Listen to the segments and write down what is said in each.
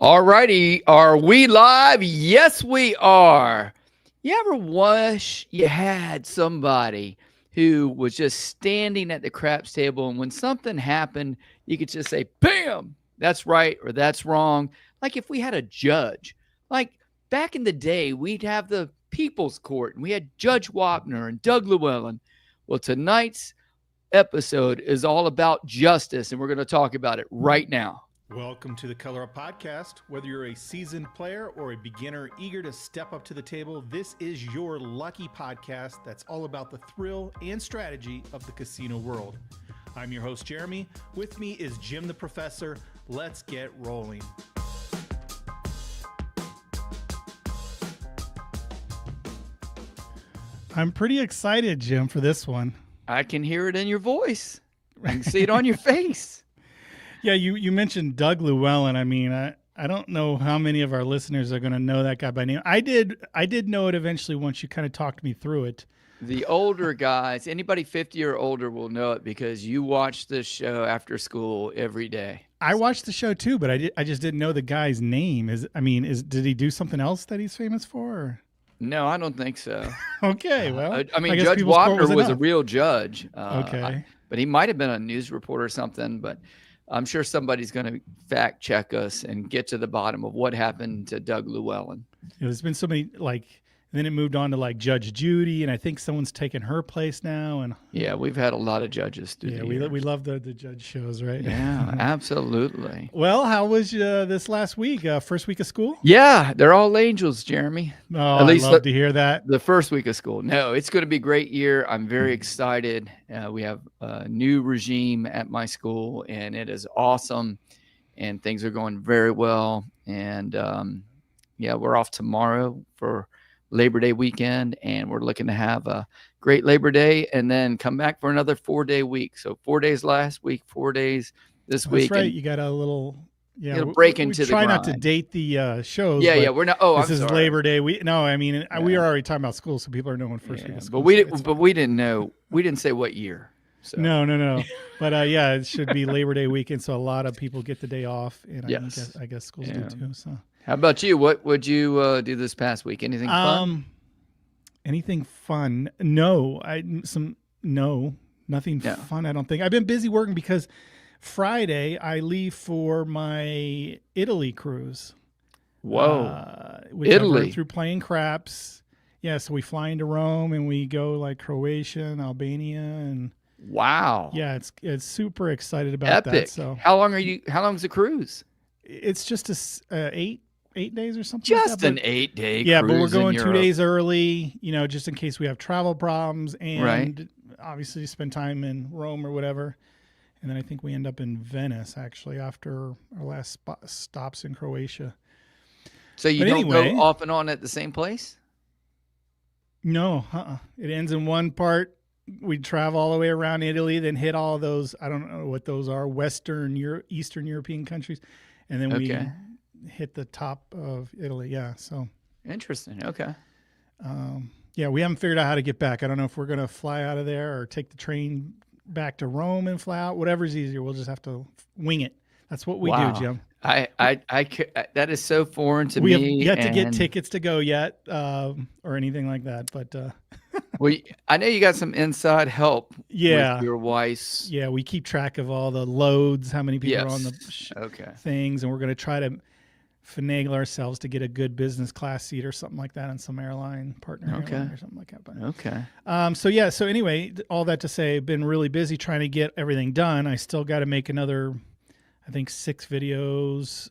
All righty. Are we live? Yes, we are. You ever wish you had somebody who was just standing at the craps table and when something happened, you could just say, bam, that's right or that's wrong? Like if we had a judge, like back in the day, we'd have the People's Court and we had Judge Wapner and Doug Llewellyn. Well, tonight's episode is all about justice, and we're going to talk about it right now. Welcome to the Color Up Podcast. Whether you're a seasoned player or a beginner eager to step up to the table, this is your lucky podcast that's all about the thrill and strategy of the casino world. I'm your host, Jeremy. With me is Jim the Professor. Let's get rolling. I'm pretty excited, Jim, for this one. I can hear it in your voice. I can see it on your face. Yeah, you mentioned Doug Llewellyn. I mean, I don't know how many of our listeners are going to know that guy by name. I did know it eventually once you kind of talked me through it. The older guys, anybody 50 or older will know it because you watch this show after school every day. I watched the show too, but I just didn't know the guy's name. Did he do something else that he's famous for? Or? No, I don't think so. Okay, well, I mean, Judge Wapner was a real judge. Okay. But he might have been a news reporter or something, but I'm sure somebody's going to fact check us and get to the bottom of what happened to Doug Llewellyn. There's been so many, then it moved on to Judge Judy, and I think someone's taken her place now. And yeah, we've had a lot of judges through the years. we love the judge shows, right? Yeah, absolutely. Well, how was this last week? First week of school? Yeah, they're all angels, Jeremy. Oh, at least I love to hear that. The first week of school. No, it's going to be a great year. I'm very excited. We have a new regime at my school, and it is awesome, and things are going very well. And we're off tomorrow for Labor Day weekend, and we're looking to have a great Labor Day and then come back for another 4-day week. So 4 days last week, 4 days this week. That's right. You got a little break into the try grind. not to date the shows. Yeah, we're not. Oh, this is Labor Day. We are already talking about school, so people are knowing first week of school. But we didn't know. We didn't say what year. So. No. But it should be Labor Day weekend, so a lot of people get the day off, and yes. I guess schools do too. So. How about you? What would you do this past week? Anything fun? Anything fun? No, nothing fun. I don't think. I've been busy working because Friday I leave for my Italy cruise. Whoa, Italy through playing craps. Yeah, so we fly into Rome and we go Croatia and Albania and. Wow. Yeah, it's super excited about Epic. that. So how long is the cruise? It's just eight days or something. Just an 8-day yeah, cruise. But we're going 2 days early, just in case we have travel problems and obviously spend time in Rome or whatever. And then I think we end up in Venice actually after our last stops in Croatia. So you don't go off and on at the same place? No, It ends in one part. We travel all the way around Italy, then hit all those, I don't know what those are, Eastern European countries. And then we hit the top of Italy. Yeah. So interesting. Okay. We haven't figured out how to get back. I don't know if we're going to fly out of there or take the train back to Rome and fly out. Whatever's easier. We'll just have to wing it. That's what we do, Jim. That is so foreign to me. We have yet to get tickets to go yet, or anything like that. But well, I know you got some inside help. Yeah, with your wife's. Yeah, we keep track of all the loads, how many people are on the things, and we're going to try to finagle ourselves to get a good business class seat or something like that on some airline partner airline or something like that. But, So anyway, all that to say, I've been really busy trying to get everything done. I still got to make another, I think 6 videos,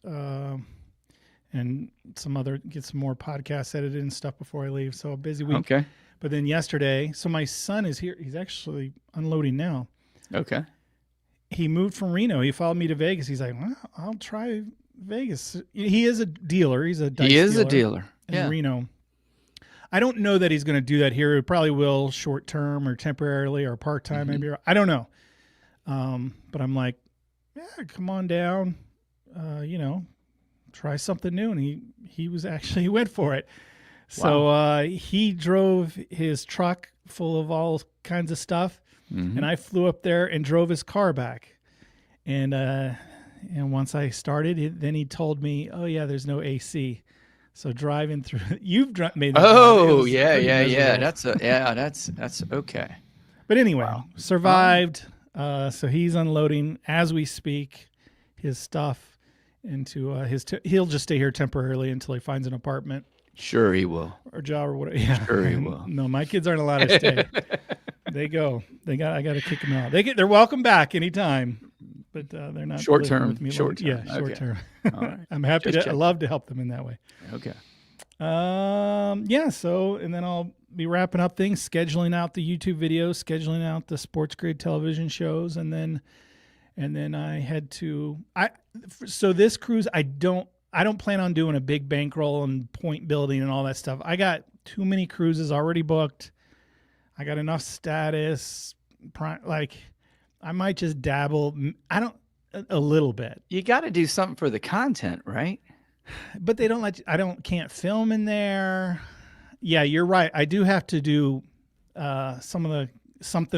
and get some more podcasts edited and stuff before I leave. So a busy week. Okay. But then yesterday, so my son is here. He's actually unloading now. Okay. He moved from Reno. He followed me to Vegas. He's like, well, I'll try Vegas. He is a dealer. He's a dice dealer in Reno. I don't know that he's going to do that here. He probably will short term or temporarily or part time maybe. I don't know. But I'm like, yeah, come on down. Try something new. And he went for it. So he drove his truck full of all kinds of stuff, and I flew up there and drove his car back. And And once I started, then he told me, "Oh yeah, there's no AC." So driving through, you've made that. Oh yeah. That's okay. But anyway, survived. So he's unloading as we speak his stuff into he'll just stay here temporarily until he finds an apartment. Sure he will. Or job or whatever. Yeah. Sure he will. No, my kids aren't allowed to stay. They go. I got to kick them out. They're welcome back anytime. But they're not short term. With me short term. Yeah, short term. Right. I'm happy I love to help them in that way. Okay. Yeah. So, and then I'll be wrapping up things, scheduling out the YouTube videos, scheduling out the Sports Grid television shows, and then I head to So this cruise, I don't plan on doing a big bankroll and point building and all that stuff. I got too many cruises already booked. I got enough status. I might just dabble. A little bit. You got to do something for the content, right? But they don't let you, can't film in there. Yeah, you're right. I do have to do something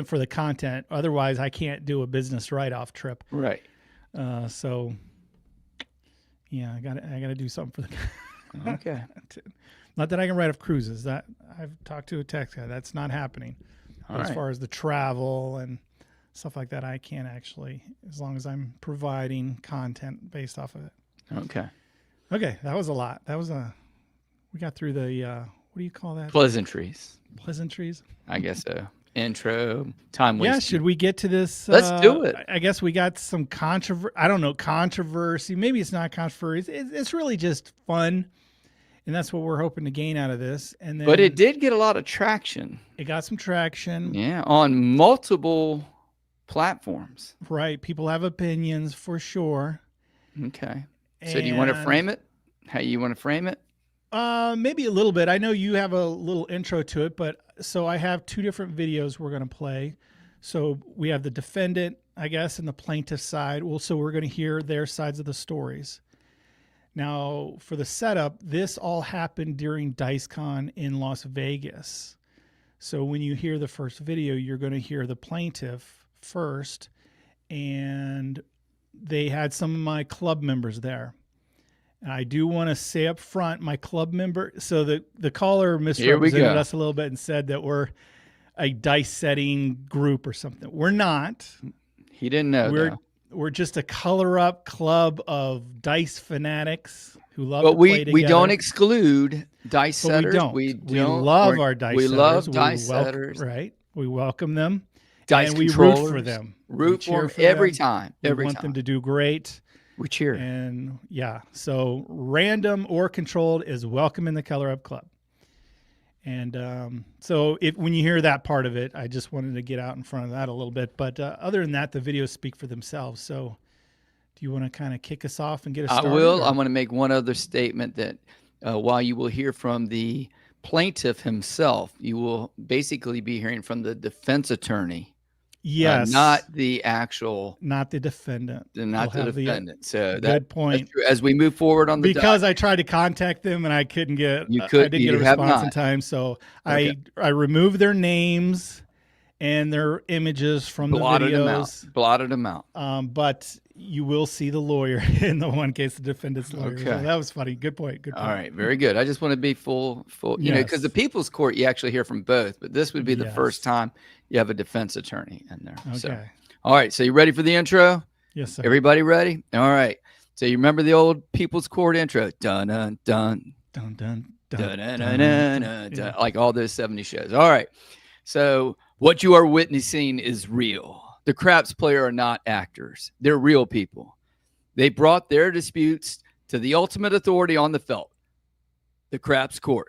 for the content. Otherwise, I can't do a business write-off trip. Right. So yeah, I got to do something for the Okay. Not that I can write off cruises. That I've talked to a tax guy. That's not happening. As far as the travel and stuff like that, I can't actually, as long as I'm providing content based off of it. Okay, that was a lot. We got through the, what do you call that? Pleasantries. I guess so. Intro, time wasting. Yeah, should we get to this? Let's do it. I guess we got some controversy. Maybe it's not controversy. It's really just fun. And that's what we're hoping to gain out of this. And then, but it did get a lot of traction. It got some traction. Yeah, on multiple platforms. Right. People have opinions for sure. Okay. So do you want to frame it? How you want to frame it? Maybe a little bit. I know you have a little intro to it, but so I have two different videos we're going to play. So we have the defendant, I guess, and the plaintiff side. So we're going to hear their sides of the stories. Now, for the setup, this all happened during DiceCon in Las Vegas. So when you hear the first video, you're going to hear the plaintiff first, and they had some of my club members there. And I do want to say up front, my club member, so the caller misrepresented us a little bit and said that we're a dice setting group or something. We're not. He didn't know. We're just a color up club of dice fanatics who love to play together. We don't exclude dice setters. We love our dice setters. We love dice setters. Right. We welcome them. Dice and controllers. We root for them. Root for them every time. We want them to do great. We cheer. And yeah, so random or controlled is welcome in the Color Up Club. And so when you hear that part of it, I just wanted to get out in front of that a little bit. But other than that, the videos speak for themselves. So do you want to kind of kick us off and get us started? I will. I want to make one other statement that while you will hear from the plaintiff himself, you will basically be hearing from the defense attorney. Yes. Not the defendant. Not the defendant. So good point. As we move forward on the because I tried to contact them and I couldn't get I didn't get a response in time. So I removed their names and their images from the videos. Blotted them out. But you will see the lawyer in the one case, the defendant's lawyer. Okay. So that was funny. Good point. All right. Very good. I just want to be full, you know, because the people's court, you actually hear from both, but this would be the first time you have a defense attorney in there. Okay. So, all right. So you ready for the intro? Yes, sir. Everybody ready? All right. So you remember the old people's court intro? Dun, dun, dun. Dun, dun, dun, dun, dun, dun, dun, dun, dun, like all those 70 shows. All right. So what you are witnessing is real. The craps player are not actors. They're real people. They brought their disputes to the ultimate authority on the felt, the craps court.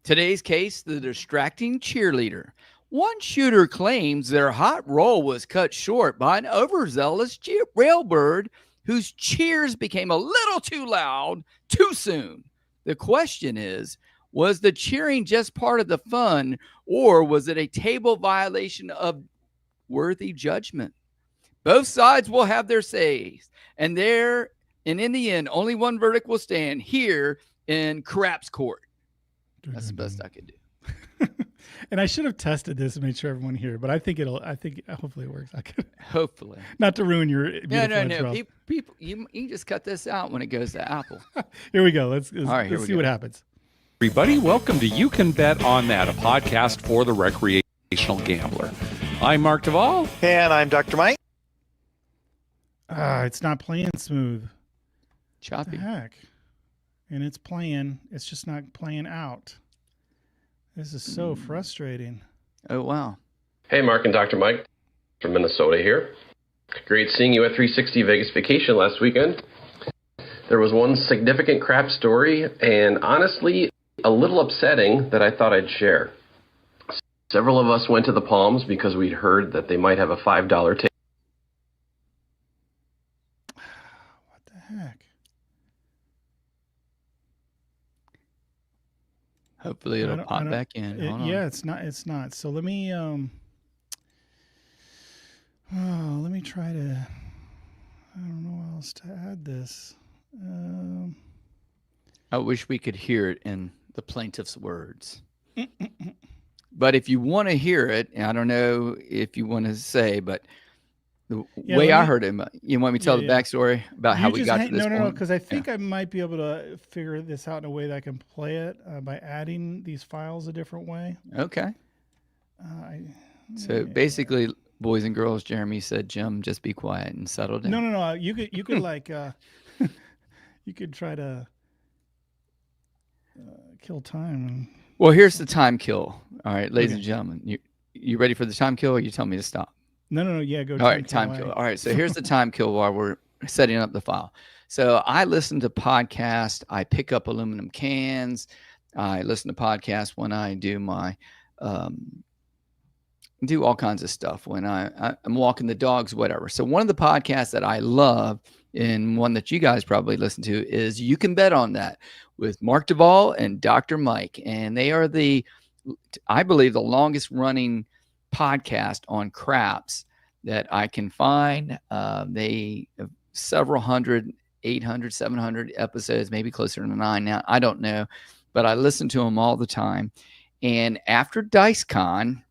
Today's case, the distracting cheerleader. One shooter claims their hot roll was cut short by an overzealous railbird whose cheers became a little too loud too soon. The question is, was the cheering just part of the fun, or was it a table violation of worthy judgment? Both sides will have their says, and in the end, only one verdict will stand here in craps court. That's the best I could do. And I should have tested this and made sure everyone here, but I think hopefully it works. Hopefully. Not to ruin your No. People, you can just cut this out when it goes to Apple. Here we go. Let's see what happens. Everybody, welcome to You Can Bet on That, a podcast for the recreational gambler. I'm Mark Duvall. And I'm Dr. Mike. It's not playing smooth. Choppy. What the heck? And it's playing. It's just not playing out. This is so frustrating. Oh, wow. Hey, Mark and Dr. Mike from Minnesota here. Great seeing you at 360 Vegas Vacation last weekend. There was one significant crap story, and honestly, a little upsetting that I thought I'd share. Several of us went to the Palms because we'd heard that they might have a $5 ticket. What the heck? Hopefully it'll pop back in. Yeah, it's not. So let me try to, I don't know how else to add this. I wish we could hear it in the plaintiff's words. But if you want to hear it, I don't know if you want to say, but the way I heard it, you want me to tell the backstory about how we got to this point? No, because I think I might be able to figure this out in a way that I can play it by adding these files a different way. Okay. So basically, boys and girls, Jeremy said, Jim, just be quiet and settle down. No. You could like, you could try to kill time. Well, here's the time kill. All right, ladies and gentlemen, you ready for the time kill, or you tell me to stop? No. Yeah, go. All right, time kill. All right, so here's the time kill while we're setting up the file. So I listen to podcasts. I pick up aluminum cans. I listen to podcasts when I do my do all kinds of stuff when I'm walking the dogs, whatever. So one of the podcasts that I love, and one that you guys probably listen to, is You Can Bet on That with Mark Duvall and Dr. Mike. And they are I believe, the longest running podcast on craps that I can find. They have several hundred, 800, 700 episodes, maybe closer to 9 now. I don't know, but I listen to them all the time. And after DiceCon,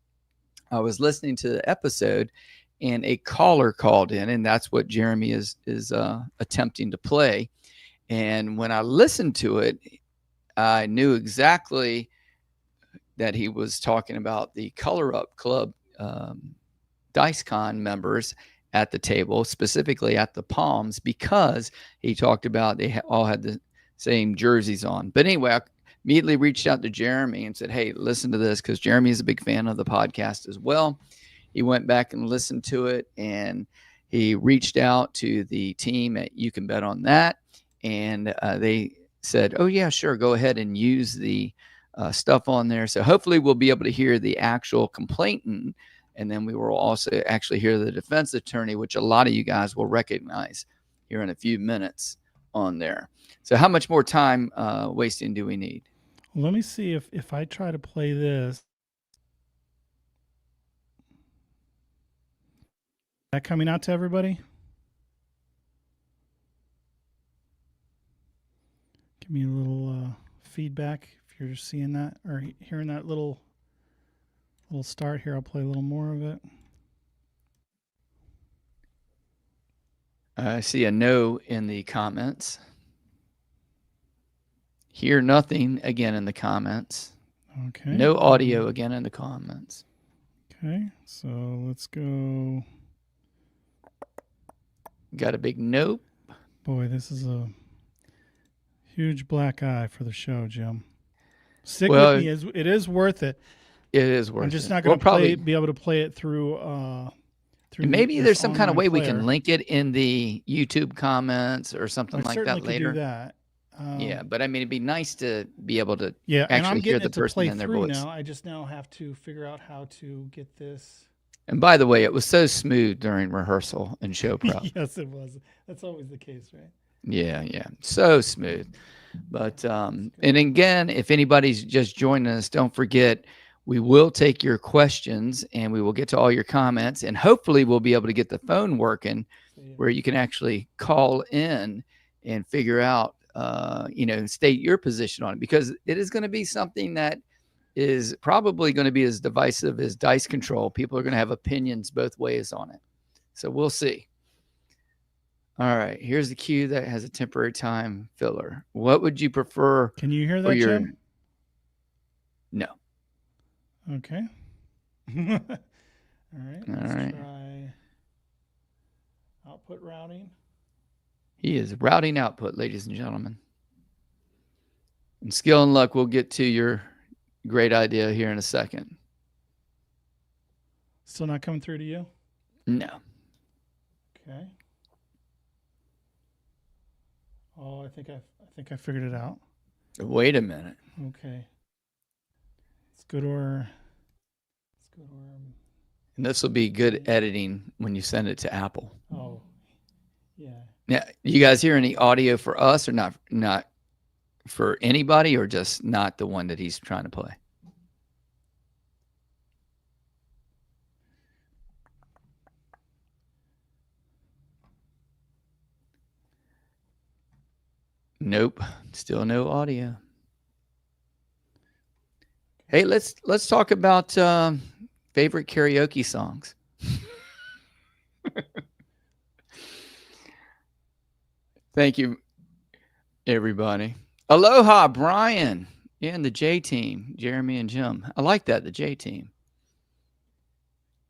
I was listening to the episode, and a caller called in, and that's what Jeremy is attempting to play. And when I listened to it, I knew exactly that he was talking about the Color Up Club DiceCon members at the table, specifically at the Palms, because he talked about they all had the same jerseys on. But anyway, I immediately reached out to Jeremy and said, hey, listen to this, because Jeremy is a big fan of the podcast as well. He went back and listened to it, and he reached out to the team at You Can Bet on That, and they said, oh, yeah, sure, go ahead and use the stuff on there. So hopefully we'll be able to hear the actual complainant, and then we will also actually hear the defense attorney, which a lot of you guys will recognize here in a few minutes on there. So how much more time wasting do we need? Let me see if I try to play this. Is that coming out to everybody? Give me a little feedback if you're seeing that or hearing that little start here. I'll play a little more of it. I see a no in the comments. Hear nothing again in the comments. Okay. No audio again in the comments. Okay, so let's go. Got a big nope. Boy, this is a huge black eye for the show, Jim. Stick with me. It is worth it. It is worth it. I'm just not going to be able to play it through. And maybe there's some kind of way we can link it in the YouTube comments or something like that later. Do that. Yeah, but I mean, it'd be nice to be able to actually hear the person in their voice. Now. I just now have to figure out how to get this. And by the way, it was so smooth during rehearsal and show prep. Yes, it was. That's always the case, right? Yeah, so smooth. But and again, if anybody's just joining us, don't forget, we will take your questions and we will get to all your comments, and hopefully we'll be able to get the phone working where you can actually call in and figure out, state your position on it, because it is going to be something that is probably going to be as divisive as dice control. People are going to have opinions both ways on it. So we'll see. All right, here's the cue that has a temporary time filler. What would you prefer? Can you hear that, Jim? No. Okay. All right. Let's try output routing. He is routing output, ladies and gentlemen. And skill and luck, we'll get to your great idea here in a second. Still not coming through to you? No. Okay. Oh, I think I figured it out. Wait a minute. Okay. Let's go to our. And this will be good editing when you send it to Apple. Oh, yeah. Yeah. You guys hear any audio for us or not? Not for anybody, or just not the one that he's trying to play? Nope. Still no audio. Hey, let's talk about favorite karaoke songs. Thank you, everybody. Aloha, Brian, and the J team, Jeremy and Jim. I like that, the J team.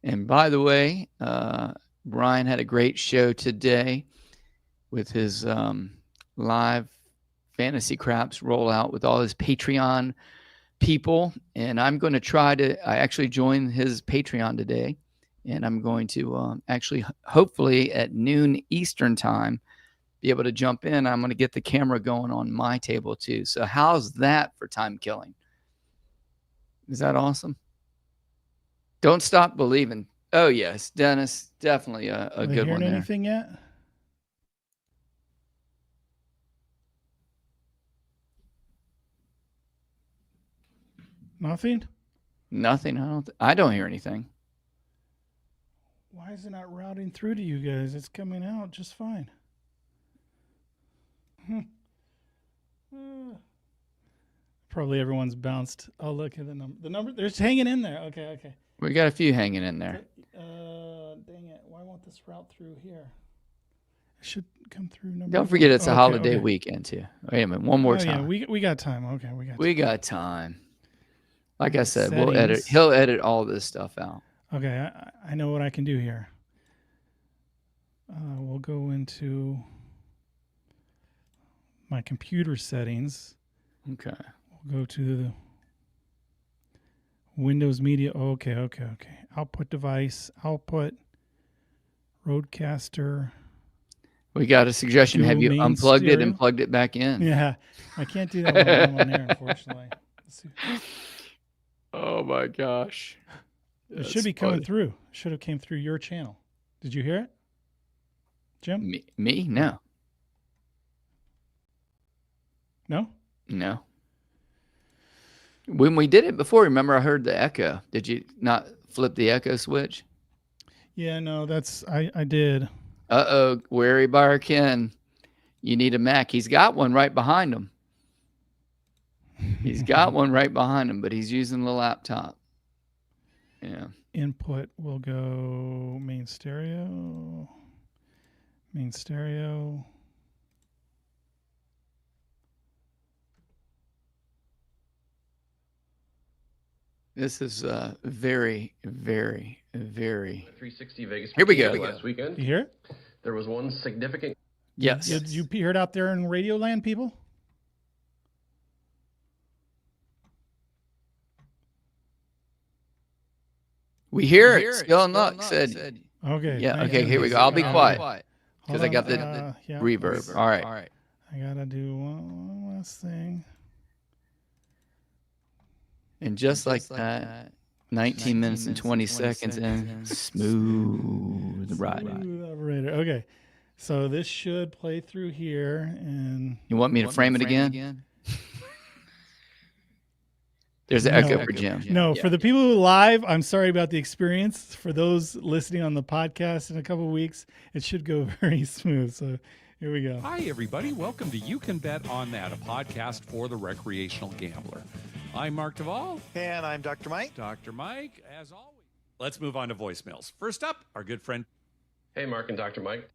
And by the way, Brian had a great show today with his live Fantasy Craps rollout with all his Patreon people. And I'm going to I actually joined his Patreon today. And I'm going to actually, hopefully at noon Eastern time, be able to jump in. I'm going to get the camera going on my table too. So how's that for time killing? Is that awesome? Don't stop believing. Oh yes, Dennis, definitely a good one there. Anything yet? Nothing? Nothing. I don't hear anything. Why is it not routing through to you guys? It's coming out just fine. Probably everyone's bounced. Oh, look at the number. The number, they're hanging in there. Okay. We got a few hanging in there. Dang it. Why won't this route through here? It should come through. Don't forget it's a holiday weekend too. Wait a minute. One more time. Yeah, we got time. Okay, we got time. Like I said, we'll edit. He'll edit all this stuff out. Okay, I know what I can do here. We'll go into my computer settings. Okay. We'll go to the Windows Media. Okay. Output device, output, Rodecaster. We got a suggestion. Have you unplugged it and plugged it back in? Yeah, I can't do that when I'm on there, unfortunately. Let's see. Oh my gosh. It should be coming through. It should have came through your channel. Did you hear it, Jim? Me? No. No? When we did it before, remember I heard the echo. Did you not flip the echo switch? Yeah, no, I did. Uh-oh, Wary Bar Ken. You need a Mac. He's got one right behind him. But he's using the laptop. Yeah. Input will go main stereo. This is very, very, very. 360 Vegas. Here we go. Last weekend. You hear it? There was one significant. Yes. Did you hear it out there in Radio Land, people? We hear it. Skill and luck said. Okay. Yeah. Okay. Here we go. I'll be quiet because I got the reverb. All right. I gotta do one last thing. And just like that, 19 minutes and 20 seconds in, smooth ride. Smooth operator. Okay. So this should play through here, and you want me to frame it again? There's an echo for Jim. No, for the people who live, I'm sorry about the experience. For those listening on the podcast in a couple of weeks, it should go very smooth. So here we go. Hi, everybody. Welcome to You Can Bet on That, a podcast for the recreational gambler. I'm Mark Duvall. And I'm Dr. Mike. Dr. Mike, as always. Let's move on to voicemails. First up, our good friend. Hey, Mark and Dr. Mike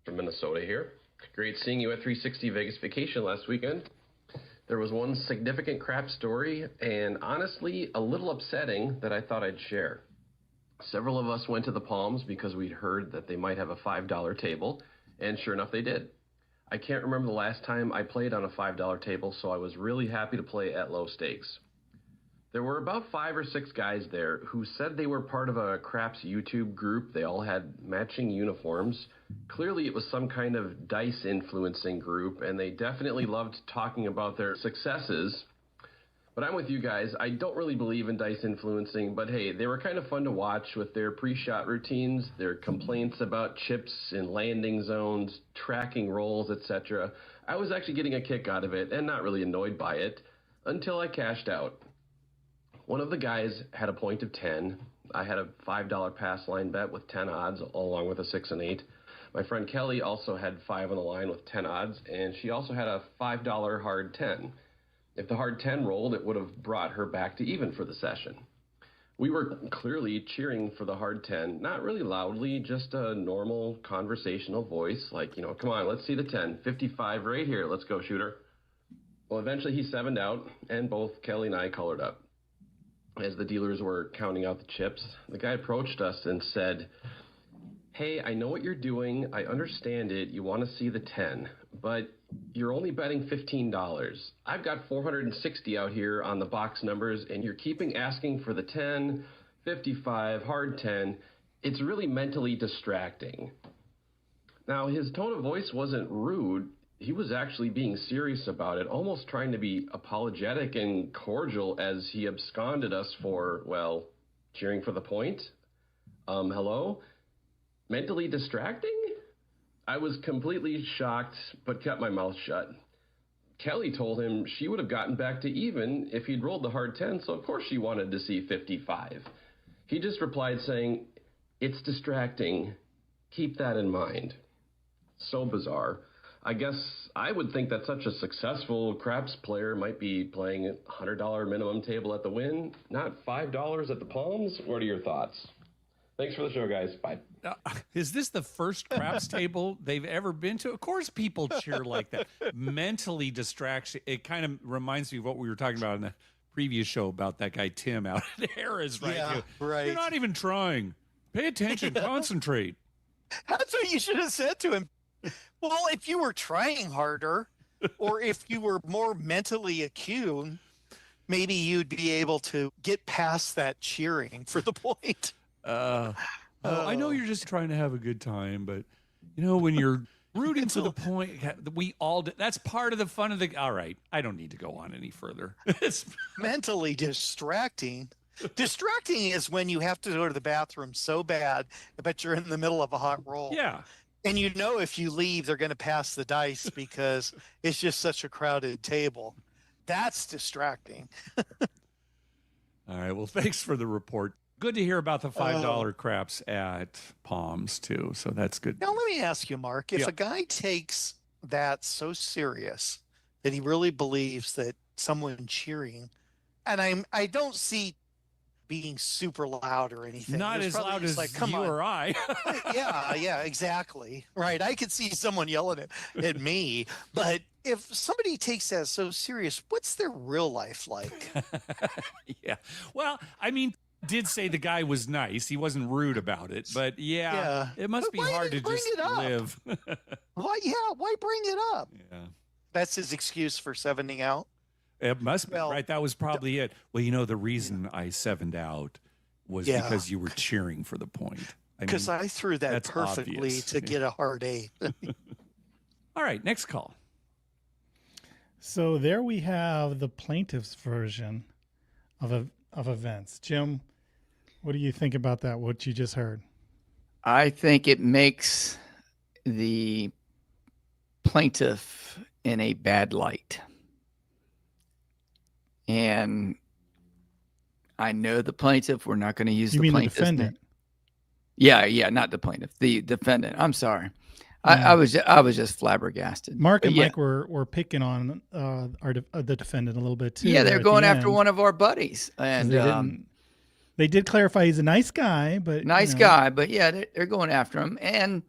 from Minnesota here. Great seeing you at 360 Vegas Vacation last weekend. There was one significant crap story, and honestly, a little upsetting that I thought I'd share. Several of us went to the Palms because we'd heard that they might have a $5 table, and sure enough, they did. I can't remember the last time I played on a $5 table, so I was really happy to play at low stakes. There were about 5 or 6 guys there who said they were part of a craps YouTube group. They all had matching uniforms. Clearly it was some kind of dice influencing group, and they definitely loved talking about their successes. But I'm with you guys. I don't really believe in dice influencing, but hey, they were kind of fun to watch with their pre-shot routines, their complaints about chips in landing zones, tracking rolls, etc. I was actually getting a kick out of it and not really annoyed by it until I cashed out. One of the guys had a point of 10. I had a $5 pass line bet with 10 odds, along with a 6 and 8. My friend Kelly also had 5 on the line with 10 odds, and she also had a $5 hard 10. If the hard 10 rolled, it would have brought her back to even for the session. We were clearly cheering for the hard 10, not really loudly, just a normal conversational voice, like, come on, let's see the 10. 55 right here, let's go, shooter. Well, eventually he 7'd out, and both Kelly and I colored up. As the dealers were counting out the chips, the guy approached us and said, "Hey, I know what you're doing. I understand it. You want to see the 10, but you're only betting $15. I've got 460 out here on the box numbers, and you're keeping asking for the 10, 55, hard 10. It's really mentally distracting." Now, his tone of voice wasn't rude. He was actually being serious about it, almost trying to be apologetic and cordial as he absconded us for, well, cheering for the point. Hello? Mentally distracting? I was completely shocked, but kept my mouth shut. Kelly told him she would have gotten back to even if he'd rolled the hard 10, so of course she wanted to see 55. He just replied saying, "It's distracting. Keep that in mind." So bizarre. I guess I would think that such a successful craps player might be playing a $100 minimum table at the Wynn, not $5 at the Palms. What are your thoughts? Thanks for the show, guys. Bye. Is this the first craps table they've ever been to? Of course people cheer like that. Mentally distraction. It kind of reminds me of what we were talking about in the previous show about that guy Tim out at Harrah's, right? Yeah, right. You're not even trying. Pay attention. Concentrate. That's what you should have said to him. Well, if you were trying harder, or if you were more mentally attuned, maybe you'd be able to get past that cheering for the point. I know you're just trying to have a good time, but when you're rooting for the point, we all do. That's part of the fun of the. All right, I don't need to go on any further. It's mentally distracting. Distracting is when you have to go to the bathroom so bad, but you're in the middle of a hot roll. Yeah. And if you leave, they're going to pass the dice because it's just such a crowded table. That's distracting. All right. Well, thanks for the report. Good to hear about the $5 craps at Palms, too. So that's good. Now, let me ask you, Mark, if a guy takes that so serious that he really believes that someone cheering, and I don't see being super loud or anything. Not as loud as you or I. yeah, exactly. Right. I could see someone yelling at me, but if somebody takes that so serious, what's their real life like? Yeah. Well, I mean, did say the guy was nice. He wasn't rude about it, but it must be hard to just live. Why bring it up? Yeah. That's his excuse for 7ing out. It must be, right? That was probably it. Well, the reason I 7'd out was because you were cheering for the point. Because I threw that perfectly obvious. To get a hard 8. All right, next call. So there we have the plaintiff's version of events. Jim, what do you think about that, what you just heard? I think it makes the plaintiff in a bad light. And I know the plaintiff, we're not going to use the plaintiff's defendant? Yeah, not the plaintiff, the defendant. I'm sorry. I was just flabbergasted. Mark and Mike were picking on the defendant a little bit too. Yeah, they're going after one of our buddies, and they did clarify he's a nice guy, but they're going after him. And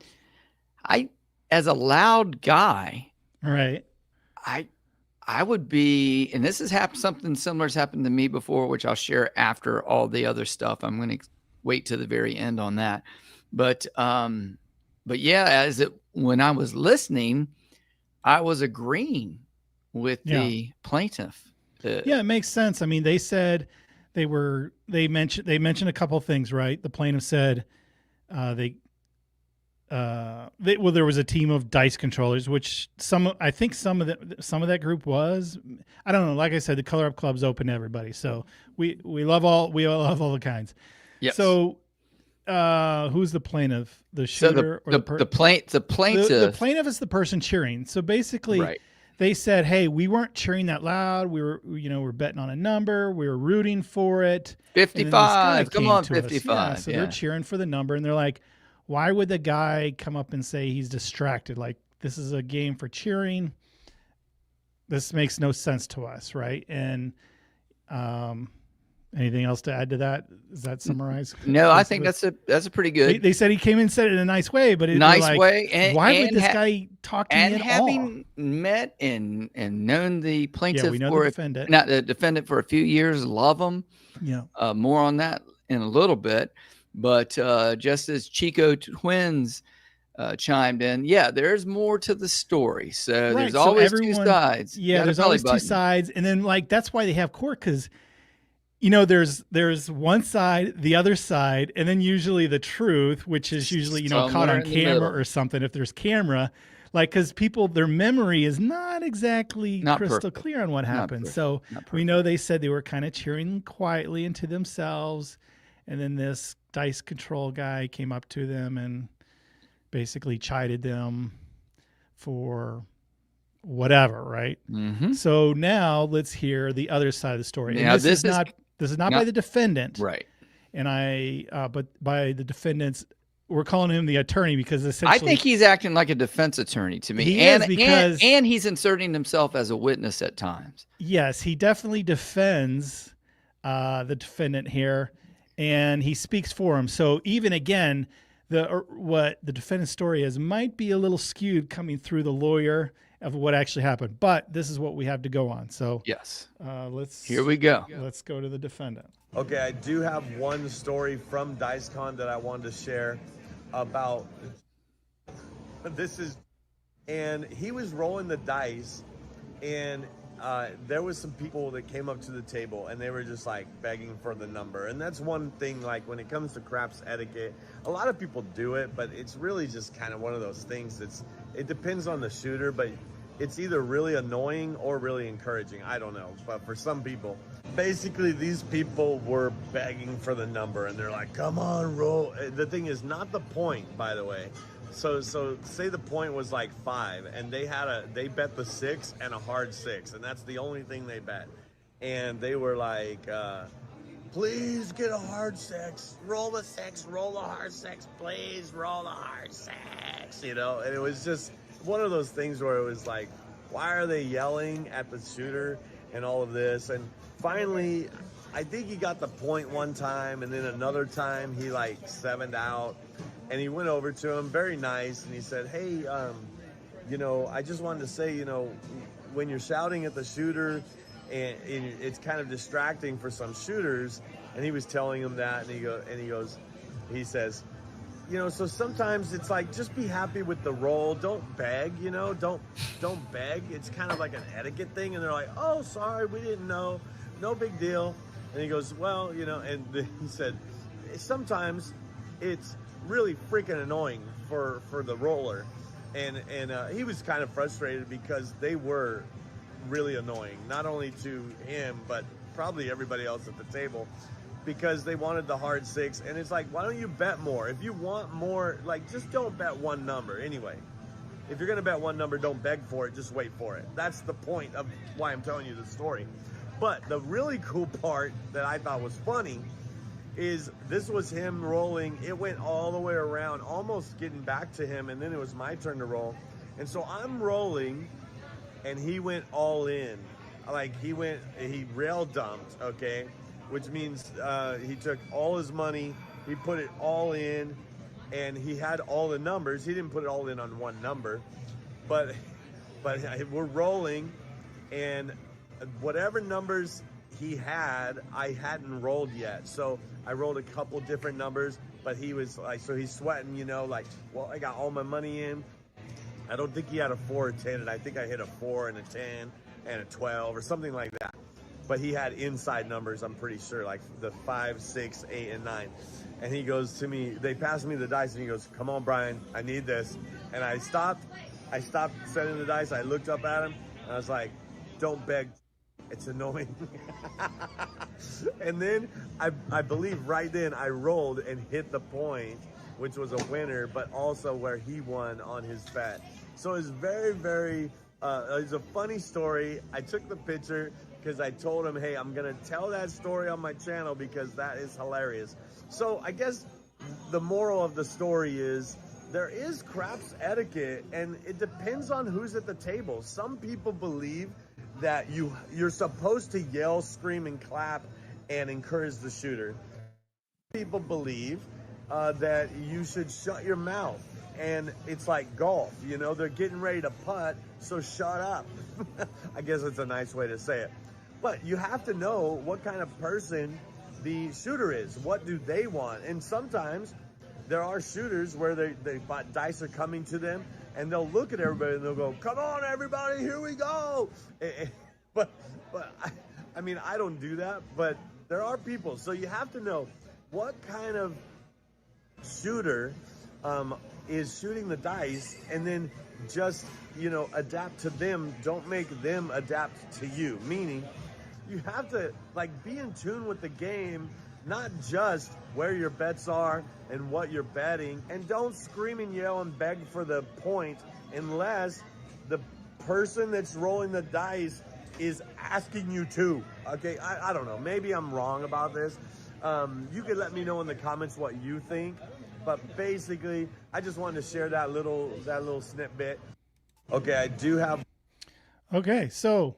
I, as a loud guy, right, I would be, and this has happened. Something similar has happened to me before, which I'll share after all the other stuff. I'm going to wait to the very end on that, but yeah, when I was listening, I was agreeing with the plaintiff. Yeah, it makes sense. I mean, they said they mentioned a couple of things, right? The plaintiff said there was a team of dice controllers, which I think some of that group was. I don't know. Like I said, the Color Up Club's open to everybody, so we love all the kinds. Yes. So. Who's the plaintiff? The shooter or the plaintiff? The plaintiff is the person cheering. So basically, they said, "Hey, we weren't cheering that loud. We were, we're betting on a number. We were rooting for it. 55. Come on, 55." Yeah, so they're cheering for the number, and they're like, "Why would the guy come up and say he's distracted? Like, this is a game for cheering. This makes no sense to us, right?" And anything else to add to that? Is that summarized? No, I think that's a pretty good. They said he came in and said it in a nice way, but way. And, why would this guy talk to me at all? And having met and known the plaintiff the defendant for a few years, love him. Yeah. More on that in a little bit, but just as Chico Twins chimed in, there's more to the story. So there's always two sides. Yeah, there's always two sides, and then that's why they have court, because. There's one side, the other side, and then usually the truth, which is usually, caught on camera or something. If there's camera, because people, their memory is not exactly crystal clear on what happened. So we know they said they were kind of cheering quietly into themselves. And then this dice control guy came up to them and basically chided them for whatever. Right. Mm-hmm. So now let's hear the other side of the story. Now, and this is not by the defendant, right? And but by the defendants, we're calling him the attorney because essentially, I think he's acting like a defense attorney to me, and he's inserting himself as a witness at times. Yes, he definitely defends the defendant here, and he speaks for him. So even again, what the defendant's story is might be a little skewed coming through the lawyer of what actually happened, but this is what we have to go on. So yes, here we go. Let's go to the defendant. Okay, I do have one story from DiceCon that I wanted to share about. And he was rolling the dice, and there was some people that came up to the table, and they were just like begging for the number. And that's one thing, like when it comes to craps etiquette, a lot of people do it, but it's really just kind of one of those things. It depends on the shooter, but it's either really annoying or really encouraging. I don't know. But for some people, basically these people were begging for the number, and they're like, come on, roll. The thing is not the point, by the way. So say the point was like 5, and they bet the 6 and a hard 6, and that's the only thing they bet. And they were like, please get a hard 6, roll the 6, roll the hard 6, please roll the hard 6, And it was just one of those things where it was like, why are they yelling at the shooter and all of this? And finally, I think he got the point one time, and then another time he like 7'd out, and he went over to him, very nice, and he said, hey, I just wanted to say, when you're shouting at the shooter, and it's kind of distracting for some shooters, and he was telling him that, and he says, so sometimes it's like, just be happy with the roll. Don't beg, don't beg. It's kind of like an etiquette thing. And they're like, oh, sorry, we didn't know. No big deal. And he goes, well, and he said, sometimes it's really freaking annoying for the roller. And he was kind of frustrated because they were really annoying, not only to him, but probably everybody else at the table, because they wanted the hard 6. And it's like, why don't you bet more? If you want more, like, just don't bet one number anyway. If you're going to bet one number, don't beg for it, just wait for it. That's the point of why I'm telling you the story. But the really cool part that I thought was funny is this was him rolling. It went all the way around, almost getting back to him, and then it was my turn to roll. And so I'm rolling, and he went all in. Like he rail dumped, okay? Which means he took all his money, he put it all in, and he had all the numbers. He didn't put it all in on one number, but we're rolling, and whatever numbers he had, I hadn't rolled yet. So I rolled a couple different numbers, but he was like, so he's sweating, you know, like, well, I got all my money in. I don't think he had a 4 or 10, and I think I hit a 4 and a 10 and a 12 or something like that. But he had inside numbers, I'm pretty sure, like the 5, 6, 8, and 9. And he goes to me, they passed me the dice, and he goes, come on, Brian, I need this. And I stopped sending the dice. I looked up at him, and I was like, don't beg. It's annoying. And then I believe right then I rolled and hit the point, which was a winner, but also where he won on his bet. So it's very, very, it's a funny story. I took the picture because I told him, hey, I'm going to tell that story on my channel because that is hilarious. So I guess the moral of the story is there is craps etiquette, and it depends on who's at the table. Some people believe that you're supposed to yell, scream, and clap and encourage the shooter. People believe that you should shut your mouth, and it's like golf, you know, they're getting ready to putt, so shut up. I guess it's a nice way to say it. But you have to know what kind of person the shooter is. What do they want? And sometimes there are shooters where they dice are coming to them, and they'll look at everybody and they'll go, come on, everybody, here we go. But I mean, I don't do that, but there are people. So you have to know what kind of shooter is shooting the dice, and then just, you know, adapt to them. Don't make them adapt to you. Meaning, you have to, like, be in tune with the game, not just where your bets are and what you're betting. And don't scream and yell and beg for the point unless the person that's rolling the dice is asking you to. Okay, I don't know. Maybe I'm wrong about this. You could let me know in the comments what you think. But basically, I just wanted to share that little snippet. Okay, I do have. Okay, so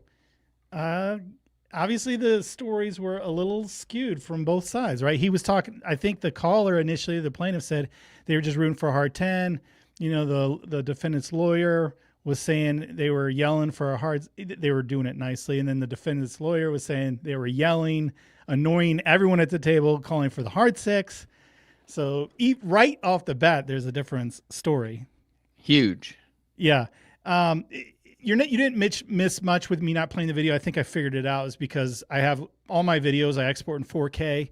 obviously the stories were a little skewed from both sides, right? He was talking, I think the caller initially, the plaintiff, said they were just rooting for a hard 10. You know, the defendant's lawyer was saying they were yelling for a hard, they were doing it nicely. And then the defendant's lawyer was saying they were yelling, annoying everyone at the table, calling for the hard 6. So right off the bat, there's a different story. Huge. Yeah. You didn't miss much with me not playing the video. I think I figured it out. Is because I have all my videos I export in 4K.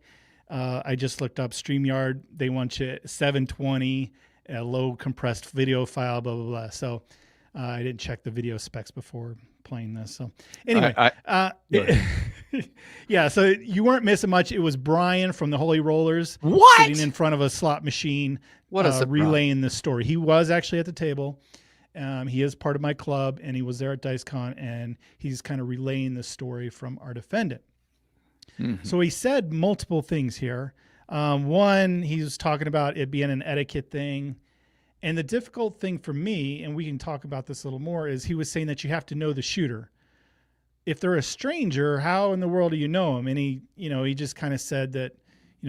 I just looked up StreamYard. They want you 720, a low compressed video file, blah, blah, blah. So I didn't check the video specs before playing this. So anyway, yeah, so you weren't missing much. It was Brian from the Holy Rollers sitting in front of a slot machine, relaying this story. He was actually at the table. He is part of my club, and he was there at DiceCon, and he's kind of relaying the story from our defendant. Mm-hmm. So he said multiple things here. One, he was talking about it being an etiquette thing. And the difficult thing for me, and we can talk about this a little more, is he was saying that you have to know the shooter. If they're a stranger, how in the world do you know him? And he just kind of said that,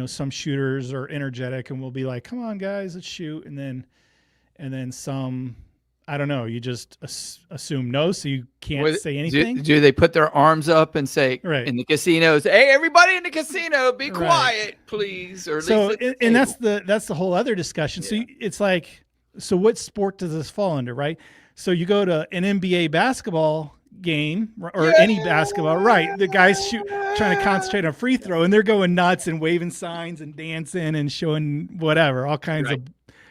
some shooters are energetic and will be like, come on, guys, let's shoot. And then some, I don't know, you just assume no, so you can't say anything. Do they put their arms up and say, right, in the casinos, hey, everybody in the casino, be quiet, please? Or and that's the whole other discussion. Yeah. So it's like, so what sport does this fall under, right? So you go to an NBA basketball game or any basketball, right? The guys trying to concentrate on free throw, and they're going nuts and waving signs and dancing and showing whatever, all kinds of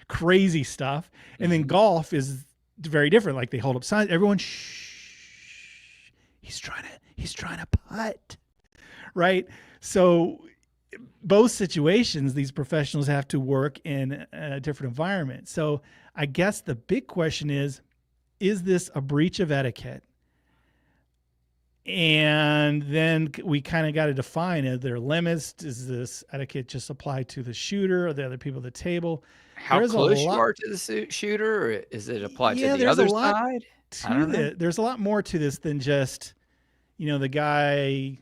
crazy stuff. And then golf is very different. Like they hold up signs, everyone, shh, he's trying to putt, right? So both situations, these professionals have to work in a different environment. So I guess the big question is this a breach of etiquette? And then we kind of got to define, are there limits? Does this etiquette just apply to the shooter or the other people at the table? How close you are to the shooter, or is it applied to the other side? There's a lot more to this than just, the guy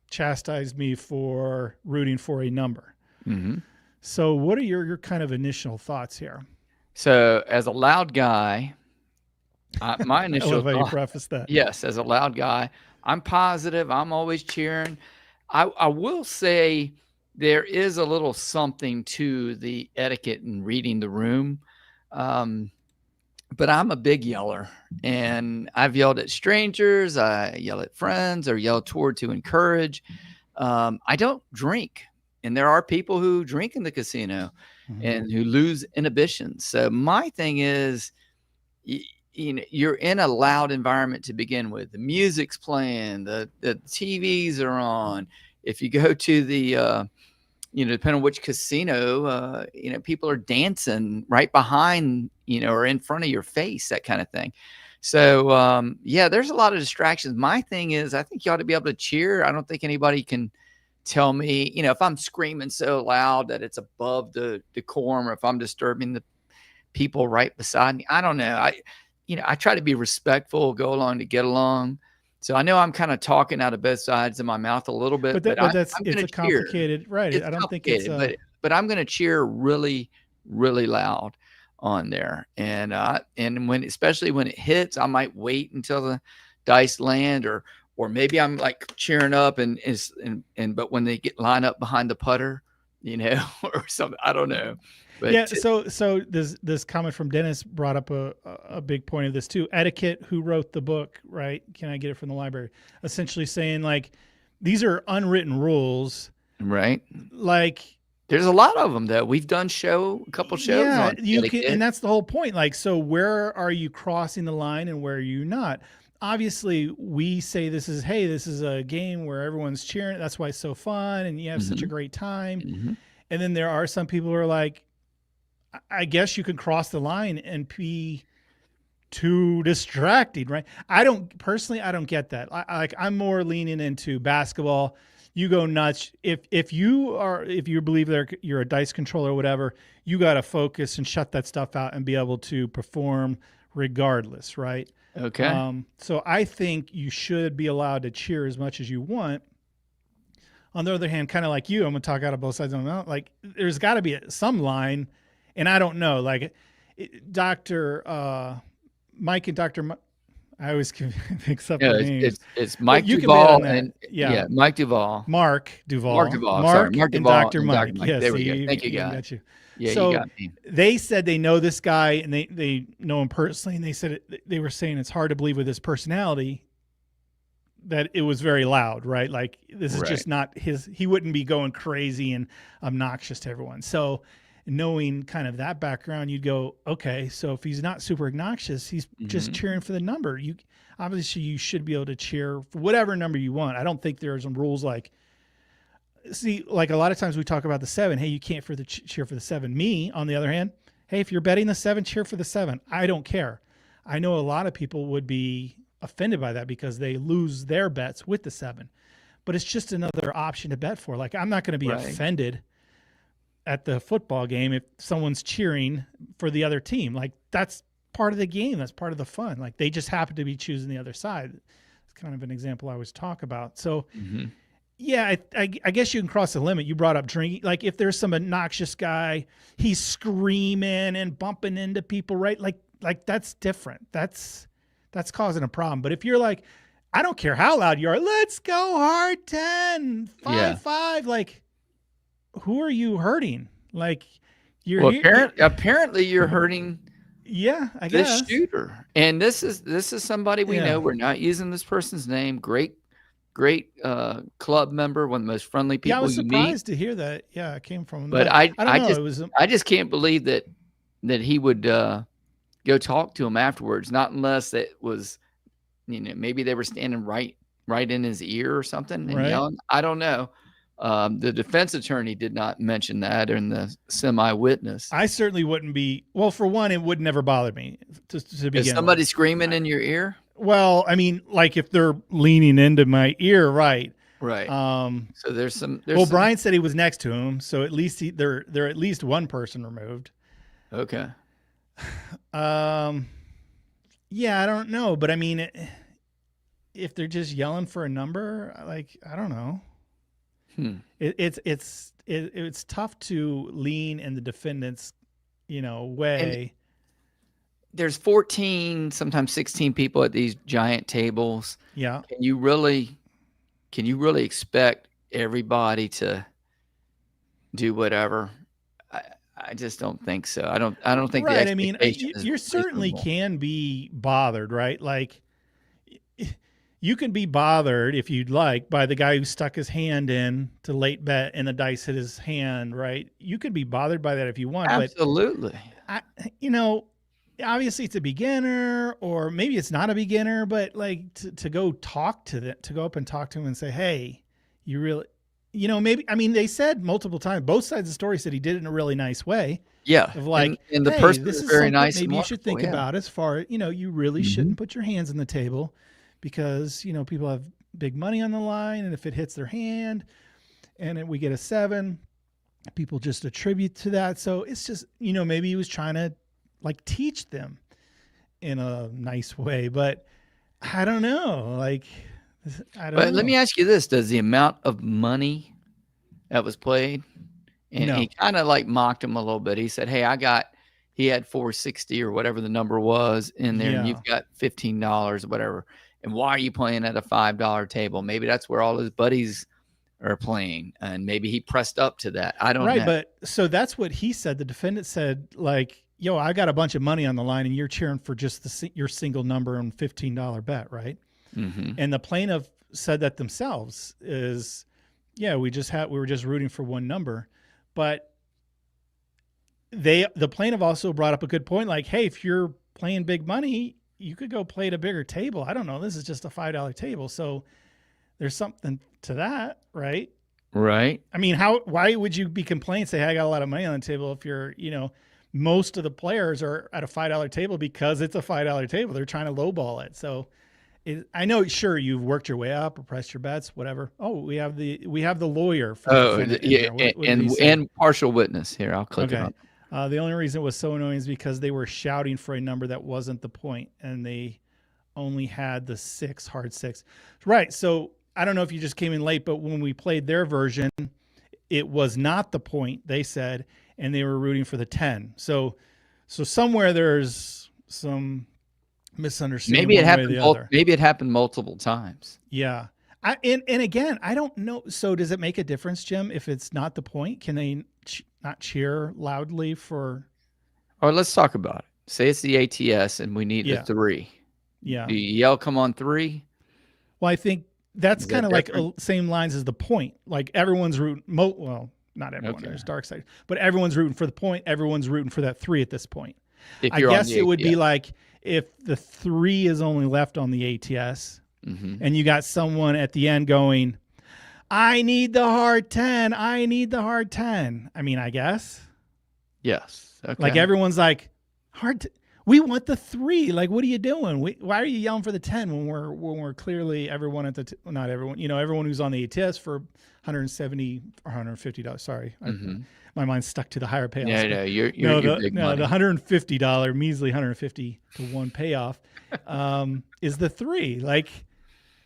chastised me for rooting for a number. Mm-hmm. So what are your kind of initial thoughts here? So as a loud guy, my initial I love how you preface that. Yes, as a loud guy, I'm positive. I'm always cheering. I will say there is a little something to the etiquette in reading the room. But I'm a big yeller, and I've yelled at strangers. I yell at friends or yell toward to encourage. I don't drink. And there are people who drink in the casino and who lose inhibitions. So my thing is, you're in a loud environment to begin with. The music's playing, the TVs are on. If you go to the, depending on which casino, people are dancing right behind, or in front of your face, that kind of thing. So, there's a lot of distractions. My thing is, I think you ought to be able to cheer. I don't think anybody can tell me, if I'm screaming so loud that it's above the decorum, or if I'm disturbing the people right beside me. I don't know. I try to be respectful, go along to get along. So I know I'm kind of talking out of both sides of my mouth a little bit, but it's a complicated, right? I don't think it's but I'm going to cheer really, really loud on there. And especially when it hits, I might wait until the dice land, or maybe I'm like cheering up but when they line up behind the putter, or something, I don't know. But so this comment from Dennis brought up a big point of this too. Etiquette, who wrote the book, right? Can I get it from the library? Essentially saying like, these are unwritten rules. Right. Like, there's a lot of them that we've done a couple shows on. And that's the whole point. Like, so where are you crossing the line and where are you not? Obviously, we say this is a game where everyone's cheering. That's why it's so fun and you have such a great time. Mm-hmm. And then there are some people who are like, I guess you can cross the line and be too distracting, right? I don't get that. I'm more leaning into basketball. You go nuts. If you believe you're a dice controller or whatever, you got to focus and shut that stuff out and be able to perform regardless, right? Okay. So I think you should be allowed to cheer as much as you want. On the other hand, kind of like you, I'm going to talk out of both sides of the mouth. Like, there's got to be some line, and I don't know. Like, Dr. Mike and Dr. I always mix up the names. It's Mike Duvall and Mike Duvall. Mark Duvall. Mark and Dr. Mike. Yes, there we go. Thank you, guys. Got you. Yeah, so you got me. They said they know this guy and they know him personally, and they said they were saying it's hard to believe with his personality that it was very loud, right? Like, this is just not he wouldn't be going crazy and obnoxious to everyone. So knowing kind of that background, you'd go, okay, so if he's not super obnoxious, he's just cheering for the number. Obviously you should be able to cheer for whatever number you want. I don't think there's some rules like a lot of times we talk about the 7. Hey, you can't cheer for the 7. Me, on the other hand, hey, if you're betting the 7, cheer for the 7. I don't care. I know a lot of people would be offended by that because they lose their bets with the 7, but it's just another option to bet for. Like, I'm not going to be offended at the football game if someone's cheering for the other team. Like, that's part of the game. That's part of the fun. Like, they just happen to be choosing the other side. It's kind of an example I always talk about. So yeah, I guess you can cross the limit. You brought up drinking. Like, if there's some obnoxious guy, he's screaming and bumping into people, right? Like that's different. That's causing a problem. But if you're like, I don't care how loud you are, let's go hard 10, 5, like, who are you hurting? Like, apparently you're hurting. Yeah, I guess. This shooter. And this is somebody we know. We're not using this person's name. Great club member, one of the most friendly people. Yeah, I was surprised to hear that. Yeah, it came from. But I just can't believe that he would go talk to him afterwards. Not unless it was, maybe they were standing right in his ear or something and yelling. I don't know. The defense attorney did not mention that in the semi-witness. I certainly wouldn't be. Well, for one, it would never bother me to begin. Is somebody screaming in your ear? Well, I mean, like if they're leaning into my ear, right? Right. So there's some. Brian said he was next to him, so at least they're at least one person removed. Okay. Yeah, I don't know, but I mean, if they're just yelling for a number, like I don't know. It's tough to lean in the defendant's, way. And there's 14, sometimes 16 people at these giant tables. Yeah. Can you really expect everybody to do whatever? I just don't think so. I don't think right. the expectation you certainly can be bothered, right? Like you can be bothered if you'd like by the guy who stuck his hand in to late bet and the dice hit his hand, right? You could be bothered by that if you want. Absolutely. But obviously it's a beginner or maybe it's not a beginner, but like to go talk to them, to go up and talk to him and say, hey, you really, maybe, I mean, they said multiple times, both sides of the story said he did it in a really nice way. Yeah. Of like, and the hey, person this is is very nice. Maybe you should think about as far, you really shouldn't put your hands on the table because, people have big money on the line. And if it hits their hand and then we get a 7, people just attribute to that. So it's just, maybe he was trying to like teach them in a nice way, but I don't know. Like, But let me ask you this. Does the amount of money that was played, and he kind of like mocked him a little bit. He said, hey, he had 460 or whatever the number was in there, and you've got $15 or whatever. And why are you playing at a $5 table? Maybe that's where all his buddies are playing, and maybe he pressed up to that. I don't know. Right, but so that's what he said. The defendant said, like, yo, I got a bunch of money on the line, and you're cheering for just your single number on $15 bet, right? Mm-hmm. And the plaintiff said that themselves is, yeah, we were just rooting for one number, but the plaintiff also brought up a good point, like, hey, if you're playing big money, you could go play at a bigger table. I don't know. This is just a $5 table, so there's something to that, right? Right. I mean, why would you be complaining, say, hey, I got a lot of money on the table if you're, most of the players are at a $5 table because it's a $5 table. They're trying to lowball it. So I know, sure, you've worked your way up or pressed your bets, whatever. Oh, we have the lawyer. And partial witness here. I'll click it on. The only reason it was so annoying is because they were shouting for a number that wasn't the point, and they only had the 6, hard 6. Right. So I don't know if you just came in late, but when we played their version, it was not the point, they said, and they were rooting for the 10. So somewhere there's some misunderstanding. Maybe it happened multiple times. Yeah. And again, I don't know. So does it make a difference, Jim, if it's not the point? Can they not cheer loudly for? Or let's talk about it. Say it's the ATS and we need the 3. Yeah. Do you yell, come on 3? Well, I think that's kind of like same lines as the point. Like everyone's rooting. Well, not everyone. Okay. There's dark side, but everyone's rooting for the point. Everyone's rooting for that 3 at this point. I guess it would be like if the 3 is only left on the ATS, and you got someone at the end going, I need the hard 10. I need the hard 10. I mean, I guess. Yes. Okay. Like everyone's like, we want the 3. Like, what are you doing? Why are you yelling for the 10 when we're clearly everyone at not everyone, everyone who's on the ATS for $170 or $150. Sorry. My mind's stuck to the higher payoff. Yeah, you're big money. The $150, measly $150 to 1 payoff is the 3. Like,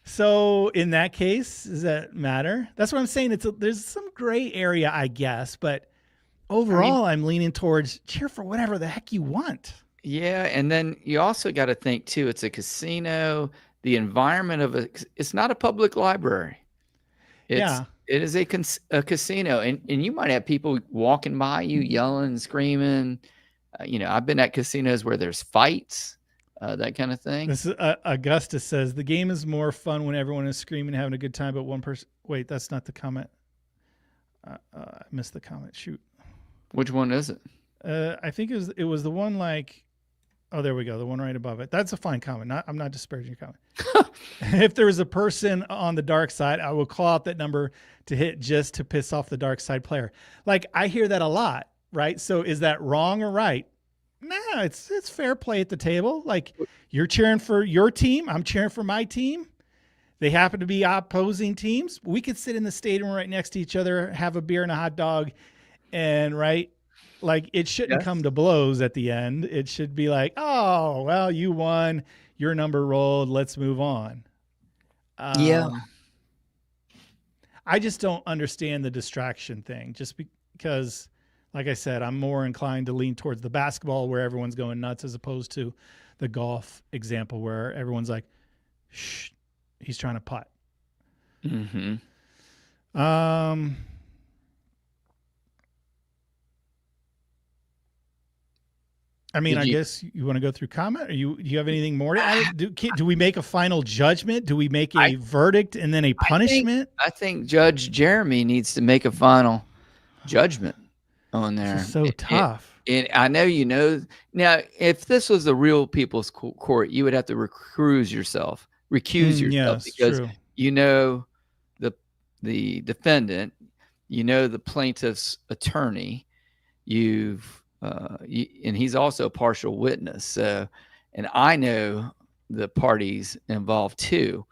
so in that case, does that matter? That's what I'm saying. There's some gray area, I guess, but overall, I'm leaning towards cheer for whatever the heck you want. Yeah, and then you also got to think too. It's a casino. The environment it's not a public library. It is a casino, and you might have people walking by you, yelling, screaming. I've been at casinos where there's fights, that kind of thing. This is, Augustus says the game is more fun when everyone is screaming, having a good time, but one person. Wait, that's not the comment. I missed the comment. Shoot. Which one is it? I think it was the one like. Oh, there we go. The one right above it. That's a fine comment. I'm not disparaging your comment. If there was a person on the dark side, I will call out that number to hit just to piss off the dark side player. Like, I hear that a lot, right? So is that wrong or right? Nah, it's fair play at the table. Like, you're cheering for your team, I'm cheering for my team. They happen to be opposing teams. We could sit in the stadium right next to each other, have a beer and a hot dog, and like it shouldn't come to blows at the end. It should be like, oh, well, you won, your number rolled, let's move on. Yeah. I just don't understand the distraction thing, just because, like I said, I'm more inclined to lean towards the basketball where everyone's going nuts as opposed to the golf example where everyone's like, shh, he's trying to putt. Mm-hmm. I mean, I guess you want to go through comment, or do you have anything more to add? Do we make a final judgment? Do we make a verdict and then a punishment? I think Judge Jeremy needs to make a final judgment on there. This is so tough. And I know now, if this was the real people's court, you would have to recuse yourself because true. You know the defendant, you know the plaintiff's attorney, and he's also a partial witness. So, and I know the parties involved too.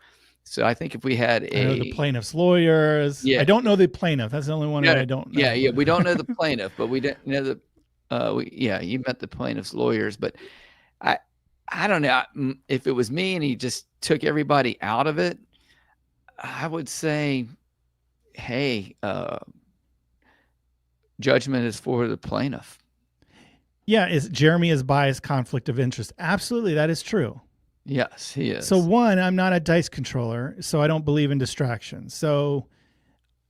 So I think if we had I know the plaintiff's lawyers. Yeah. I don't know the plaintiff. That's the only one that I don't know. Yeah. We don't know the plaintiff, but we don't know you met the plaintiff's lawyers, but I don't know if it was me and he just took everybody out of it. I would say, hey, judgment is for the plaintiff. Yeah, Jeremy is biased, conflict of interest. Absolutely, that is true. Yes, he is. So one, I'm not a dice controller, so I don't believe in distraction. So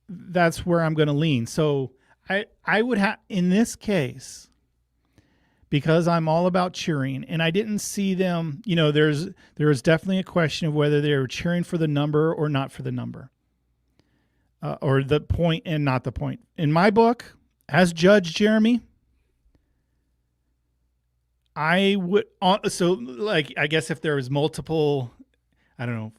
that's where I'm going to lean. So I would have, in this case, because I'm all about cheering, and I didn't see them, there was definitely a question of whether they were cheering for the number or not for the number, or the point and not the point. In my book, as Judge Jeremy, I would, I guess if there was multiple, I don't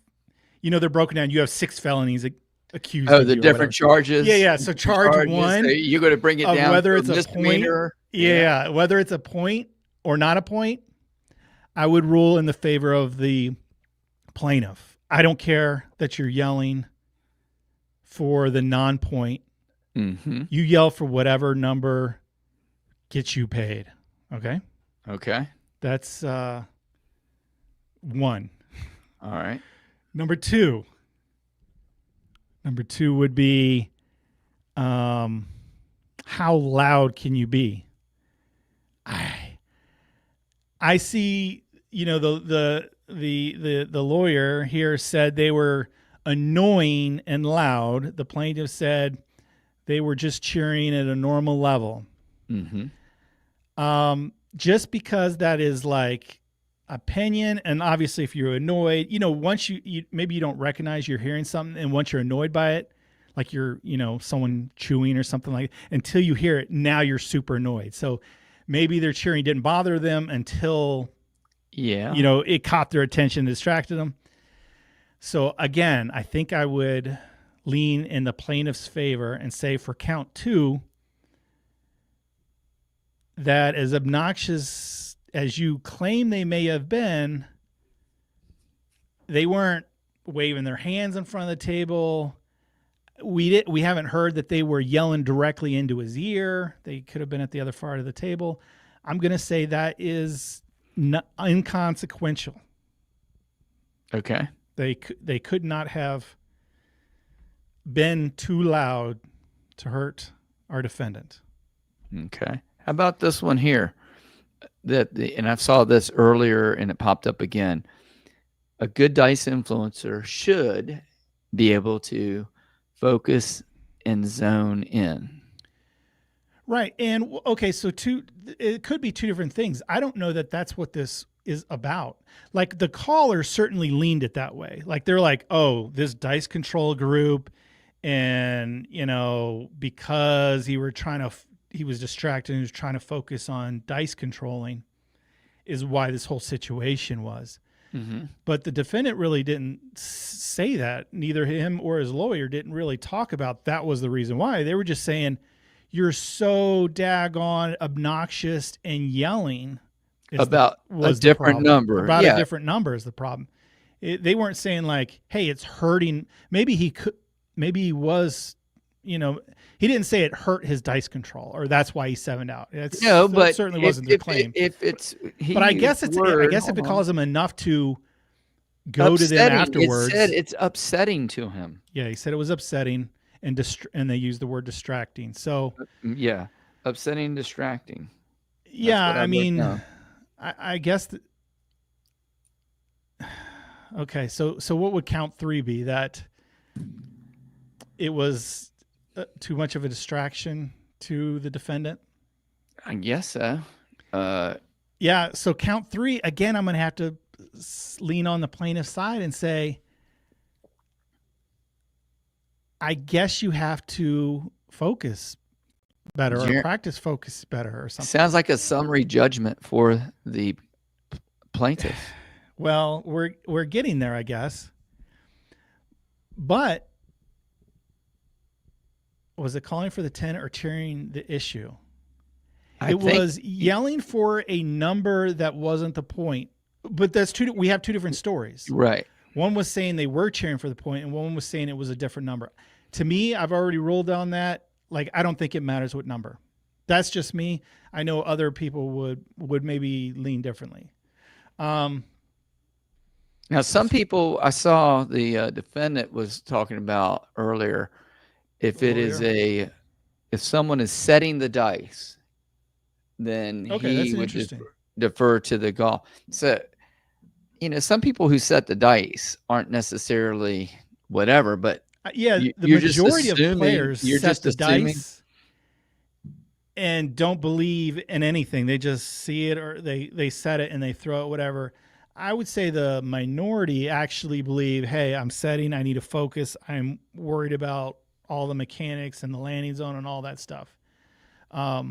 know, they're broken down. You have 6 felonies accused. Oh, the different charges. Yeah. So charge one. So you're going to bring it down whether it's a point. Yeah, whether it's a point or not a point, I would rule in the favor of the plaintiff. I don't care that you're yelling for the non-point. Mm-hmm. You yell for whatever number gets you paid. Okay. Okay. That's one. All right. Number two would be how loud can you be? I see, the lawyer here said they were annoying and loud. The plaintiff said they were just cheering at a normal level. Mm-hmm. Just because that is like opinion, and obviously if you're annoyed, once you maybe you don't recognize you're hearing something, and once you're annoyed by it, like you're, someone chewing or something like that, until you hear it, now you're super annoyed. So maybe their cheering didn't bother them until, it caught their attention, distracted them. So again, I think I would lean in the plaintiff's favor and say for count 2, that as obnoxious as you claim they may have been, they weren't waving their hands in front of the table. We haven't heard that they were yelling directly into his ear. They could have been at the other part of the table. I'm going to say that is inconsequential. Okay. They could not have been too loud to hurt our defendant. Okay. How about this one here? And I saw this earlier and it popped up again. A good dice influencer should be able to focus and zone in. Right. And okay, so it could be 2 different things. I don't know that that's what this is about. Like the caller certainly leaned it that way. Like they're like, oh, this dice control group, and because he was distracted and he was trying to focus on dice controlling is why this whole situation was. Mm-hmm. But the defendant really didn't say that. Neither him or his lawyer didn't really talk about that was the reason why. They were just saying, you're so daggone obnoxious and yelling about a different number. About a different number is the problem. They weren't saying like, "Hey, it's hurting." Maybe he could. Maybe he was. You know, he didn't say it hurt his dice control, or that's why he 7'd out. No, but it certainly wasn't the claim. But I guess if it caused him enough to go to them afterwards. It said it's upsetting to him. Yeah, he said it was upsetting, and they used the word distracting. So yeah, upsetting, distracting. Yeah, I mean, I guess. Okay, so what would count 3 be? That it was too much of a distraction to the defendant? I guess so. Yeah, so count 3, again, I'm going to have to lean on the plaintiff's side and say, I guess you have to focus better or practice focus better or something. Sounds like a summary judgment for the plaintiff. Well, we're getting there, I guess. But was it calling for the 10 or cheering the issue? It was yelling for a number that wasn't the point. But we have 2 different stories. Right. One was saying they were cheering for the point, and one was saying it was a different number. To me, I've already ruled on that. Like, I don't think it matters what number. That's just me. I know other people would maybe lean differently. Now, some people, I saw the defendant was talking about earlier, if someone is setting the dice, then he would defer to the golf. So, some people who set the dice aren't necessarily whatever, but the majority of players set the dice and don't believe in anything. They just see it, or they set it and they throw it, whatever. I would say the minority actually believe, hey, I'm setting, I need to focus. I'm worried about all the mechanics and the landing zone and all that stuff. But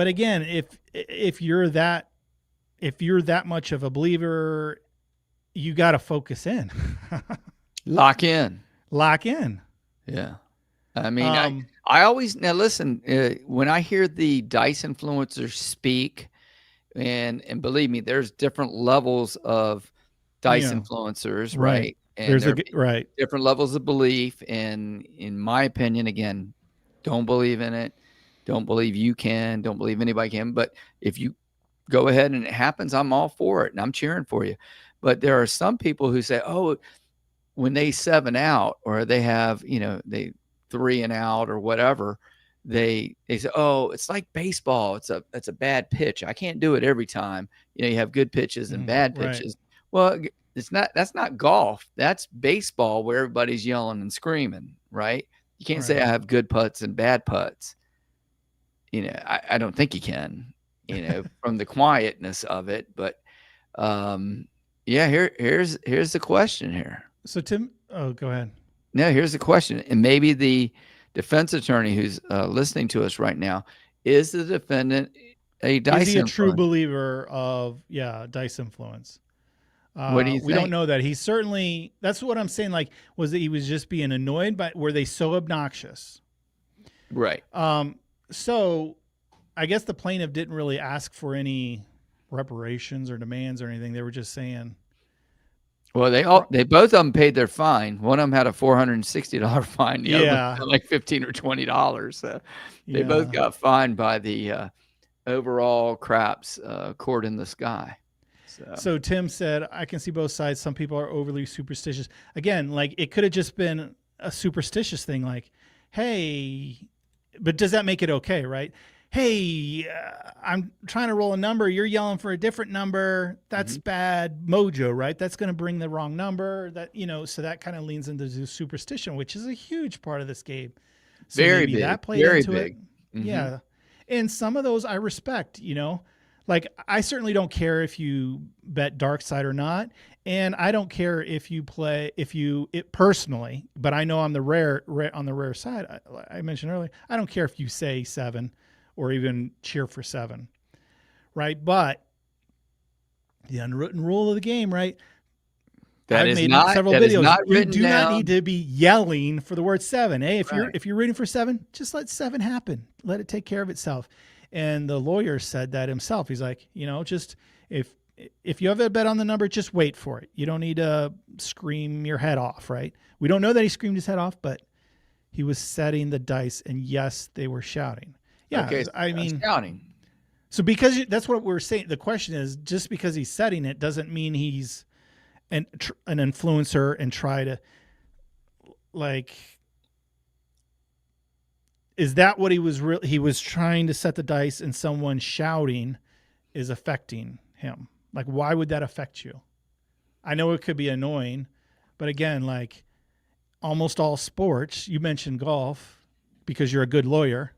again, if you're that much of a believer, you got to focus in. Lock in. Yeah. I mean, I always, now listen, when I hear the dice influencers speak, and believe me, there's different levels of dice influencers, right? And there's different levels of belief. And in my opinion, again, don't believe in it. Don't believe you can. Don't believe anybody can. But if you go ahead and it happens, I'm all for it, and I'm cheering for you. But there are some people who say, oh, when they 7 out, or they have, they 3 and out or whatever, they say, oh, it's like baseball. It's a bad pitch. I can't do it every time. You have good pitches and bad pitches. Right. Well, that's not golf. That's baseball, where everybody's yelling and screaming, right? You can't say I have good putts and bad putts. I don't think you can, from the quietness of it. But here's the question here. So Tim, go ahead. No, here's the question. And maybe the defense attorney who's listening to us right now, is the defendant a dice influence? Is he a true believer of dice influence? What do you think? We don't know that. He's certainly, that's what I'm saying. Like, was that he was just being annoyed, but were they so obnoxious? Right. So I guess the plaintiff didn't really ask for any reparations or demands or anything. They were just saying. Well, they both of them paid their fine. One of them had a $460 fine. The other one had like $15 or $20. So they both got fined by the overall craps court in the sky. So Tim said, I can see both sides. Some people are overly superstitious. Again, like, it could have just been a superstitious thing. Like, hey, but does that make it okay, right? Hey, I'm trying to roll a number. You're yelling for a different number. That's bad mojo, right? That's going to bring the wrong number. That, so that kind of leans into superstition, which is a huge part of this game. So very big. That played very into big. It. Mm-hmm. Yeah. And some of those I respect, Like, I certainly don't care if you bet dark side or not. And I don't care if you personally, but I know on the rare side, I mentioned earlier, I don't care if you say 7 or even cheer for 7, right? But the unwritten rule of the game, right? I've made several videos. You do not need to be yelling for the word 7. Hey, if you're rooting for 7, just let 7 happen. Let it take care of itself. And the lawyer said that himself. He's like, just if you have a bet on the number, just wait for it. You don't need to scream your head off, right? We don't know that he screamed his head off, but he was setting the dice, and yes, they were shouting. Yeah, okay, I mean, shouting. So because that's what we're saying. The question is, just because he's setting it doesn't mean he's an influencer and try to is that what he was trying to set the dice, and someone shouting is affecting him? Like, why would that affect you? I know it could be annoying, but again, like almost all sports, you mentioned golf because you're a good lawyer,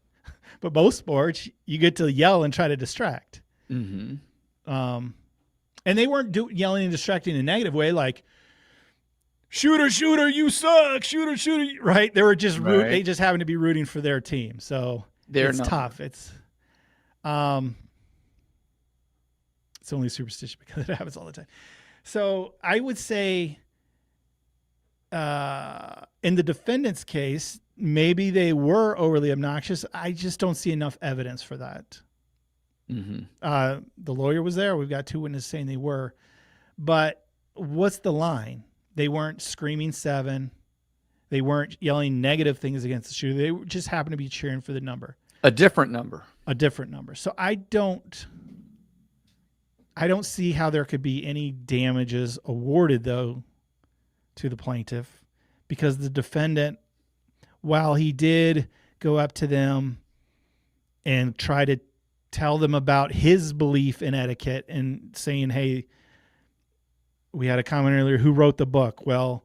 but most sports you get to yell and try to distract. Mm-hmm. And they weren't yelling and distracting in a negative way, like shooter, you suck, shooter, right? They were just they just happened to be rooting for their team. So it's tough. It's only superstition because it happens all the time. So I would say in the defendant's case, maybe they were overly obnoxious. I just don't see enough evidence for that. Mm-hmm. The lawyer was there. We've got 2 witnesses saying they were. But what's the line? They weren't screaming 7. They weren't yelling negative things against the shooter. They just happened to be cheering for the number. A different number. So I don't see how there could be any damages awarded, though, to the plaintiff, because the defendant, while he did go up to them and try to tell them about his belief in etiquette and saying, hey, we had a comment earlier, who wrote the book? Well,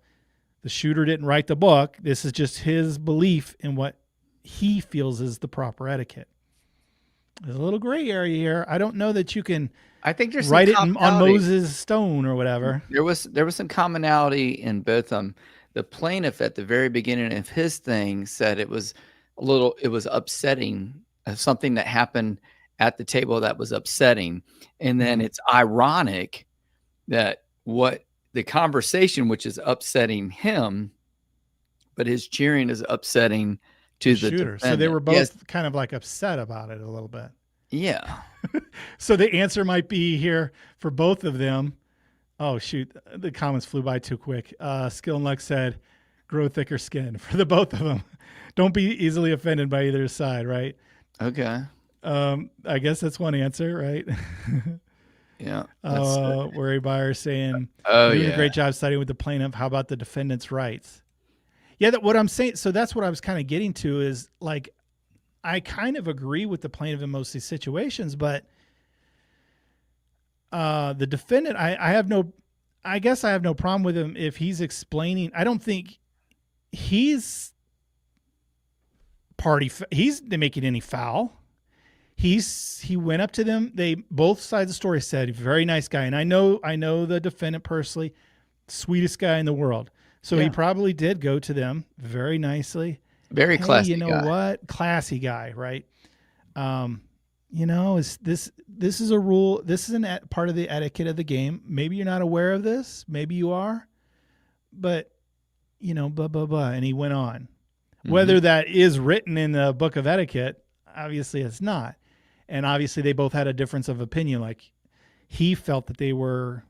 the shooter didn't write the book. This is just his belief in what he feels is the proper etiquette. There's a little gray area here. I don't know that you can write it on Moses' stone or whatever. There was some commonality in both of them. The plaintiff at the very beginning of his thing said it was upsetting, something that happened at the table that was upsetting. And then it's ironic that what the conversation, which is upsetting him, but his cheering is upsetting to the shooter. So they were both kind of like upset about it a little bit. Yeah. So the answer might be here for both of them. Oh, shoot. The comments flew by too quick. Skill and Luck said, grow thicker skin for the both of them. Don't be easily offended by either side, right? Okay. I guess that's one answer, right? Yeah. Worry buyer saying, doing a great job studying with the plaintiff. How about the defendant's rights? Yeah, what I'm saying. So that's what I was kind of getting to is like, I kind of agree with the plaintiff in most of these situations, but the defendant, I guess I have no problem with him if he's explaining. I don't think he's making any foul. He went up to them. They both sides of the story said, very nice guy. And I know the defendant personally, sweetest guy in the world. So he probably did go to them very nicely. Very classy. You know guy. What? Classy guy, right? Is this is a rule. This is part of the etiquette of the game. Maybe you're not aware of this. Maybe you are, but blah, blah, blah. And he went on. Mm-hmm. Whether that is written in the book of etiquette, obviously it's not. And obviously they both had a difference of opinion. Like he felt that they were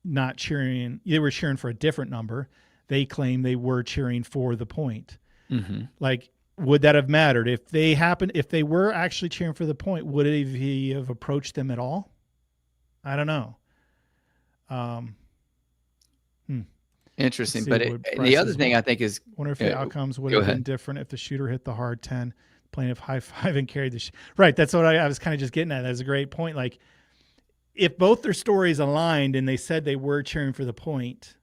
not cheering. They were cheering for a different number. They claimed they were cheering for the point. Mm-hmm. Like, would that have mattered if they were actually cheering for the point? Would he have approached them at all? I don't know. Interesting. But the other thing I think is, wonder if the outcomes would have been different if the shooter hit the hard 10, plaintiff high five and carried the right. That's what I was kind of just getting at. That's a great point. Like, if both their stories aligned and they said they were cheering for the point,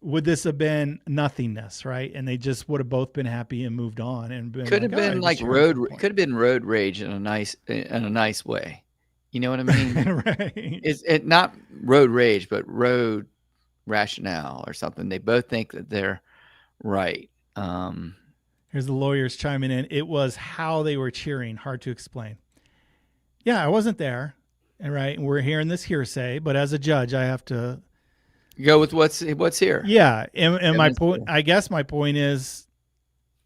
would this have been nothingness, right? And they just would have both been happy and moved on, and could have been like road rage in a nice way. You know what I mean? Right. It's not road rage, but road rationale or something. They both think that they're right. Here's the lawyers chiming in. It was how they were cheering. Hard to explain. Yeah, I wasn't there. Right. And we're hearing this hearsay, but as a judge, I have to go with what's here. Yeah. And my point, I guess my point is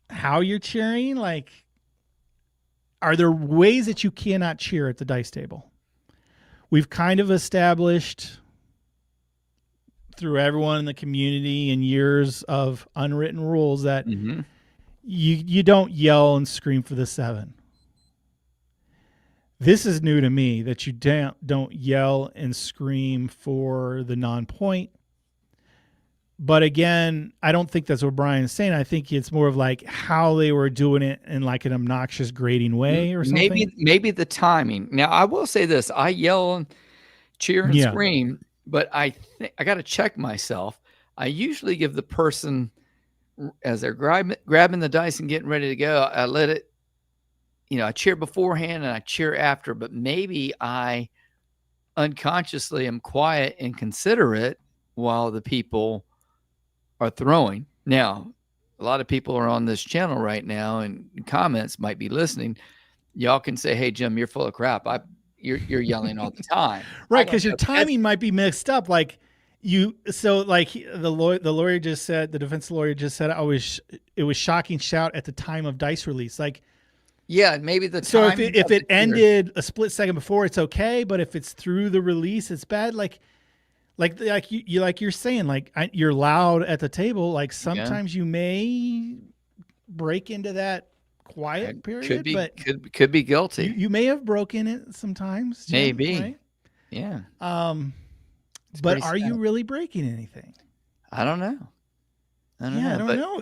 how you're cheering. Like, are there ways that you cannot cheer at the dice table? We've kind of established through everyone in the community and years of unwritten rules that you don't yell and scream for the 7. This is new to me, that you don't yell and scream for the non-point. But again, I don't think that's what Brian's saying. I think it's more of like how they were doing it in like an obnoxious grading way or something. Maybe the timing. Now, I will say this. I yell and cheer and scream, but I think I got to check myself. I usually give the person, as they're grabbing the dice and getting ready to go, I let it, I cheer beforehand and I cheer after, but maybe I unconsciously am quiet and considerate while the people are throwing. Now, a lot of people are on this channel right now and comments might be listening. Y'all can say, hey, Jim, you're full of crap. You're yelling all the time. Right, because your timing might be mixed up. Like the lawyer just said, the defense lawyer just said, it was shocking shout at the time of dice release. Like, yeah, maybe the time. So if it ended a split second before, it's okay. But if it's through the release, it's bad. Like you're saying, like you're loud at the table. Like sometimes you may break into that quiet period. Could be guilty. You may have broken it sometimes. Jim, maybe. Right? Yeah. But are you really breaking anything? I don't know. I don't know.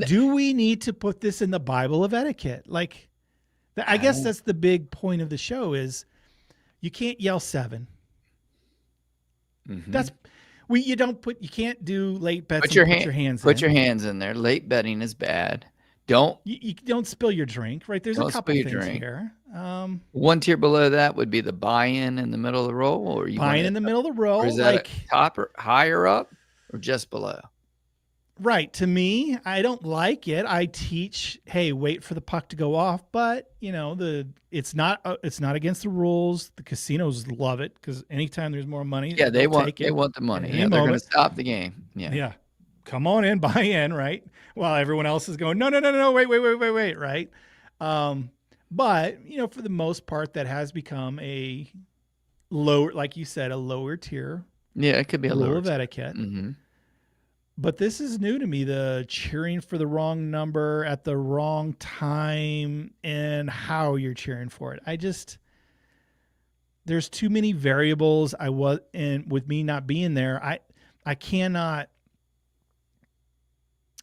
Do we need to put this in the Bible of etiquette? Like, I guess that's the big point of the show is you can't yell 7. Mm-hmm. You can't do late bets. Put your hands in there. Late betting is bad. You don't spill your drink, right? There's a couple things here. One tier below that would be the buy-in in the middle of the roll, or you buy-in in the middle of the roll. Or is that top or higher up, or just below? Right. To me, I don't like it. I teach, hey, wait for the puck to go off, but it's not against the rules. The casinos love it because anytime there's more money, they want the money. Yeah, they're going to stop the game. Yeah. Come on in, buy in, right? While everyone else is going, no, wait, right? But for the most part, that has become a lower, like you said, a lower tier. Yeah, it could be a rule lower of etiquette. Mm-hmm. But this is new to me, the cheering for the wrong number at the wrong time and how you're cheering for it. There's too many variables. And with me not being there, I cannot,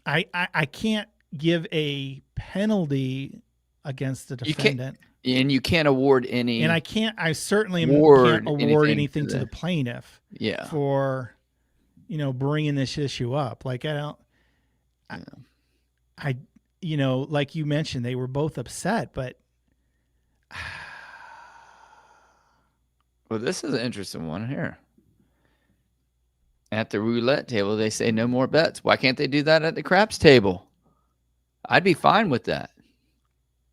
I can't give a penalty against the defendant. You can't award any. And I certainly can't award anything to the plaintiff. Yeah. For bringing this issue up. Like like you mentioned, they were both upset, but well, this is an interesting one here. At the roulette table, they say no more bets. Why can't they do that at the craps table? I'd be fine with that.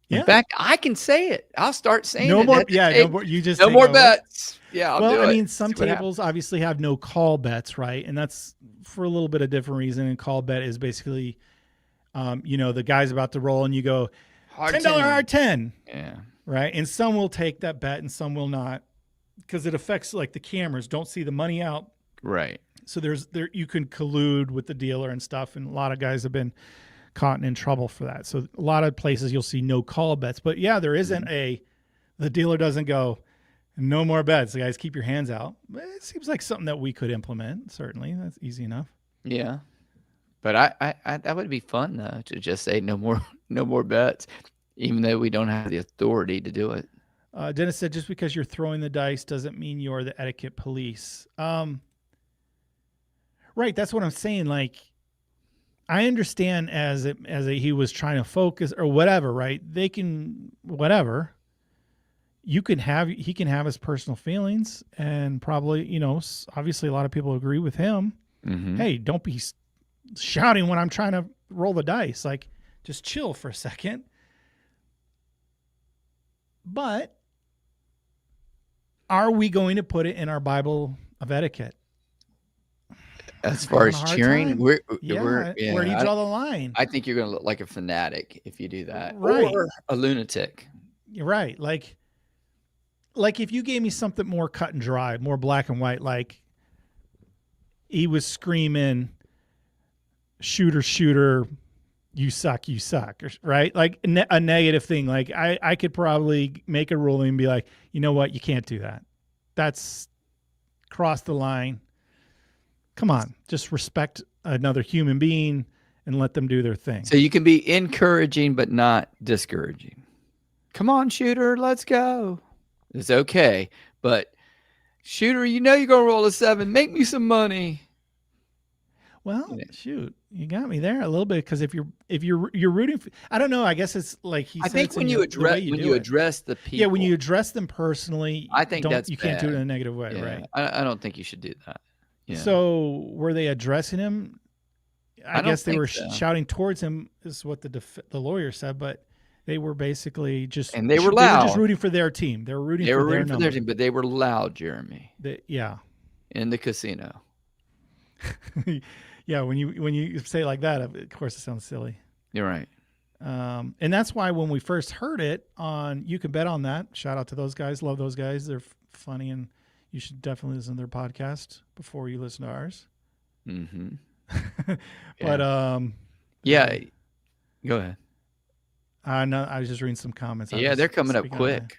Yeah. In fact, I can say it. I'll start saying no it. More. Yeah, no more. You just no more bets. Yeah, I'll do it. I mean, some tables obviously have no call bets, right? And that's for a little bit of different reason. And call bet is basically, the guy's about to roll, and you go $10 hard 10. Yeah. Right. And some will take that bet, and some will not, because it affects like the cameras don't see the money out. Right. So you can collude with the dealer and stuff, and a lot of guys have been caught in trouble for that. So a lot of places you'll see no call bets, but yeah, there isn't the dealer doesn't go, no more bets. The guys, keep your hands out. It seems like something that we could implement. Certainly. That's easy enough. Yeah. But I that would be fun though, to just say no more bets, even though we don't have the authority to do it. Dennis said, just because you're throwing the dice doesn't mean you're the etiquette police. Right. That's what I'm saying. Like, I understand he was trying to focus or whatever, right? They can, whatever. He can have his personal feelings, and probably, obviously a lot of people agree with him. Mm-hmm. Hey, don't be shouting when I'm trying to roll the dice. Like, just chill for a second. But are we going to put it in our Bible of etiquette? As far as cheering, where do you draw the line? I think you're going to look like a fanatic if you do that, right? Or a lunatic. You're right. Like if you gave me something more cut and dry, more black and white, like he was screaming, shooter, you suck, right? Like a negative thing. Like I could probably make a ruling and be like, you know what? You can't do that. That's cross the line. Come on, just respect another human being and let them do their thing. So you can be encouraging, but not discouraging. Come on, shooter, let's go. It's okay. But shooter, you know you're going to roll a 7. Make me some money. Well, shoot, you got me there a little bit, because if you're rooting for, I don't know. I guess it's like he. I think when you address the people, yeah, when you address them personally, I think you can't do it in a negative way, right? I don't think you should do that. Yeah. So were they addressing him? I guess they were shouting towards him, is what the lawyer said, but they were basically just, and they were loud. They were just rooting for their team. They were rooting for their team, but they were loud, Jeremy. Yeah. In the casino. Yeah, when you say it like that, of course it sounds silly. You're right. And that's why when we first heard it on You Can Bet on That, shout out to those guys. Love those guys. They're funny, and you should definitely listen to their podcast before you listen to ours. Mm-hmm. But yeah, go ahead. No, I was just reading some comments. Yeah, they're coming up quick.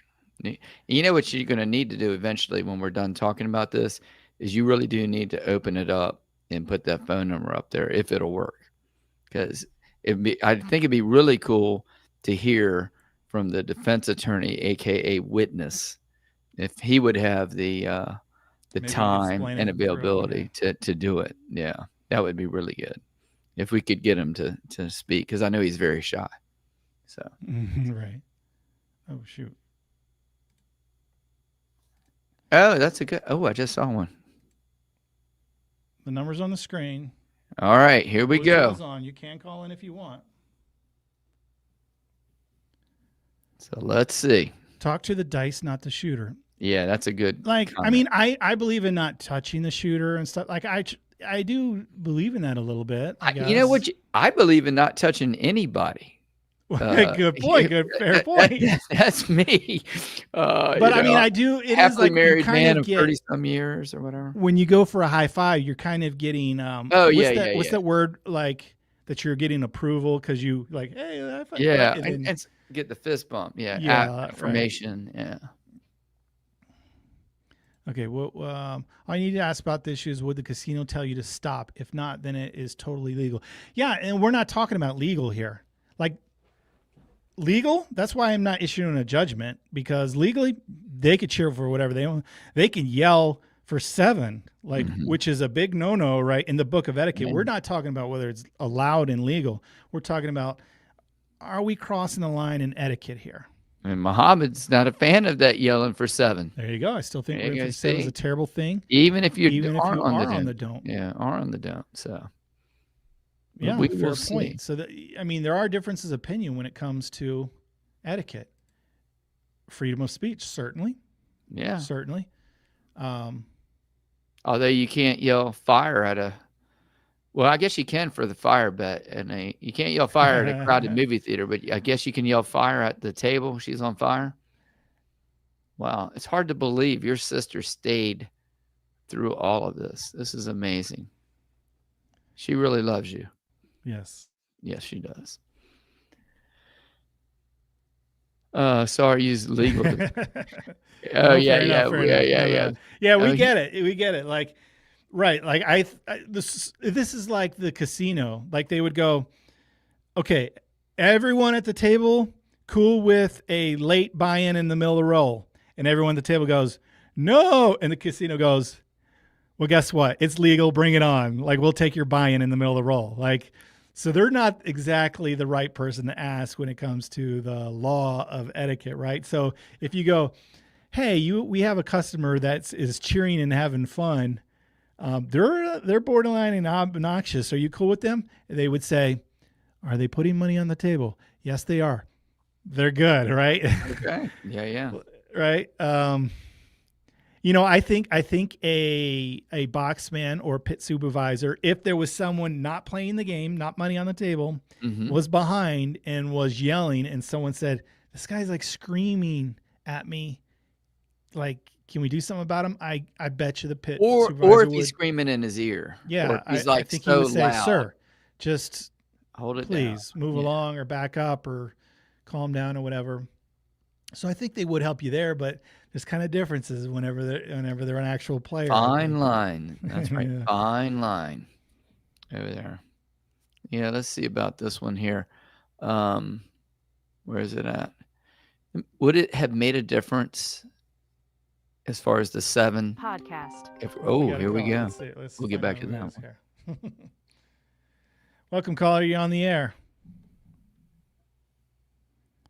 You know what you're going to need to do eventually when we're done talking about this is you really do need to open it up and put that phone number up there if it'll work, because I think it'd be really cool to hear from the defense attorney, aka witness, if he would have the time and availability to do it. Yeah, that would be really good if we could get him to speak, because I know he's very shy. So right. Oh shoot. Oh, that's a good. Oh, I just saw one. The number's on the screen. All right, here we go. On. You can call in if you want. So let's see. Talk to the dice, not the shooter. Yeah, that's a good. Like, comment. I mean, I believe in not touching the shooter and stuff. Like, I do believe in that a little bit. You know what? I believe in not touching anybody. Good point. Fair point. That's me. But I mean, I do. It happily is like married man of 30-some years or whatever. When you go for a high five, you're kind of getting. What's that word like that you're getting approval because you like, hey, high five. Yeah, and get the fist bump. Yeah, affirmation. Right. Yeah. Okay. Well, all you need to ask about this is, would the casino tell you to stop? If not, then it is totally legal. Yeah, and we're not talking about legal here. Like. Legal, that's why I'm not issuing a judgment, because legally they could cheer for whatever they want. They can yell for 7, like which is a big no-no, right? In the book of etiquette, we're not talking about whether it's allowed and legal. We're talking about, are we crossing the line in etiquette here? And Muhammad's not a fan of that yelling for 7. There you go. I still think what 7 is a terrible thing. Even if you are on the don't. Yeah, are on the don't. So. Yeah, fair point. So, I mean, there are differences of opinion when it comes to etiquette. Freedom of speech, certainly. Yeah. Certainly. Although you can't yell fire at a... Well, I guess you can for the fire bet. And you can't yell fire at a crowded movie theater, but I guess you can yell fire at the table. She's on fire. Wow. It's hard to believe your sister stayed through all of this. This is amazing. She really loves you. Yes. Yes, she does. Sorry, use legal. Yeah, we get it. We get it. Like, right. Like this is like the casino. Like they would go, okay, everyone at the table cool with a late buy-in in the middle of the roll, and everyone at the table goes, no, and the casino goes, well, guess what? It's legal. Bring it on. Like, we'll take your buy-in in the middle of the roll. Like, so they're not exactly the right person to ask when it comes to the law of etiquette, right? So if you go, hey, we have a customer that is cheering and having fun. They're borderline obnoxious. Are you cool with them? They would say, are they putting money on the table? Yes, they are. They're good, right? Okay. Yeah. Right. You know, I think a boxman or pit supervisor, if there was someone not playing the game, not money on the table, was behind and was yelling, and someone said, this guy's like screaming at me. Like, can we do something about him? I bet you the pit or if he's screaming in his ear. Yeah, he's I think so he would say, loud. "Sir, just hold it please down. move along or back up or calm down or whatever." So I think they would help you there, but there's kind of differences whenever they're an actual player. Fine line. That's right. Yeah. Fine line over there. Yeah, let's see about this one here. Where is it at? Would it have made a difference as far as the 7 podcast? Here we go. We'll get back to that one. Welcome, caller. You're on the air.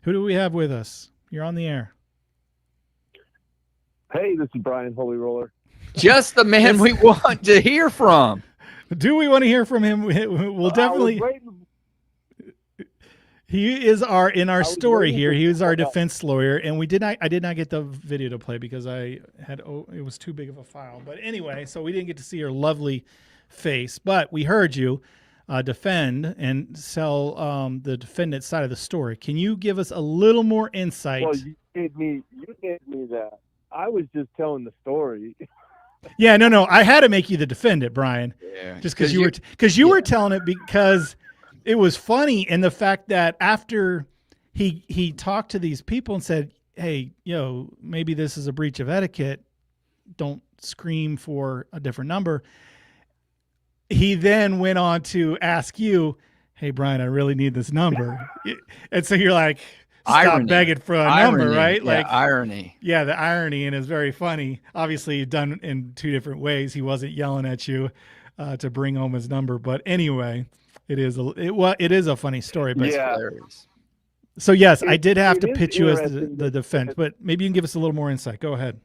Who do we have with us? You're on the air. Hey, this is Brian Holy Roller. Just the man we want to hear from. Do we want to hear from him? We'll definitely. He is in our story here. He was our defense lawyer, and I did not get the video to play because it was too big of a file. But anyway, so we didn't get to see your lovely face, but we heard you defend and sell the defendant's side of the story. Can you give us a little more insight? Well, you gave me that. I was just telling the story. Yeah, no. I had to make you the defendant, Brian. Yeah. Just because you were telling it because it was funny, and the fact that after he talked to these people and said, "Hey, maybe this is a breach of etiquette. Don't scream for a different number." He then went on to ask you, "Hey, Brian, I really need this number," and so you're like, "Stop begging for a number," right? Yeah, like irony. Yeah, the irony, and it's very funny. Obviously, done in 2 different ways. He wasn't yelling at you to bring home his number, but anyway, it is a funny story. But yeah. It's hilarious. So yes, I did have to pitch you as the defense, but maybe you can give us a little more insight. Go ahead.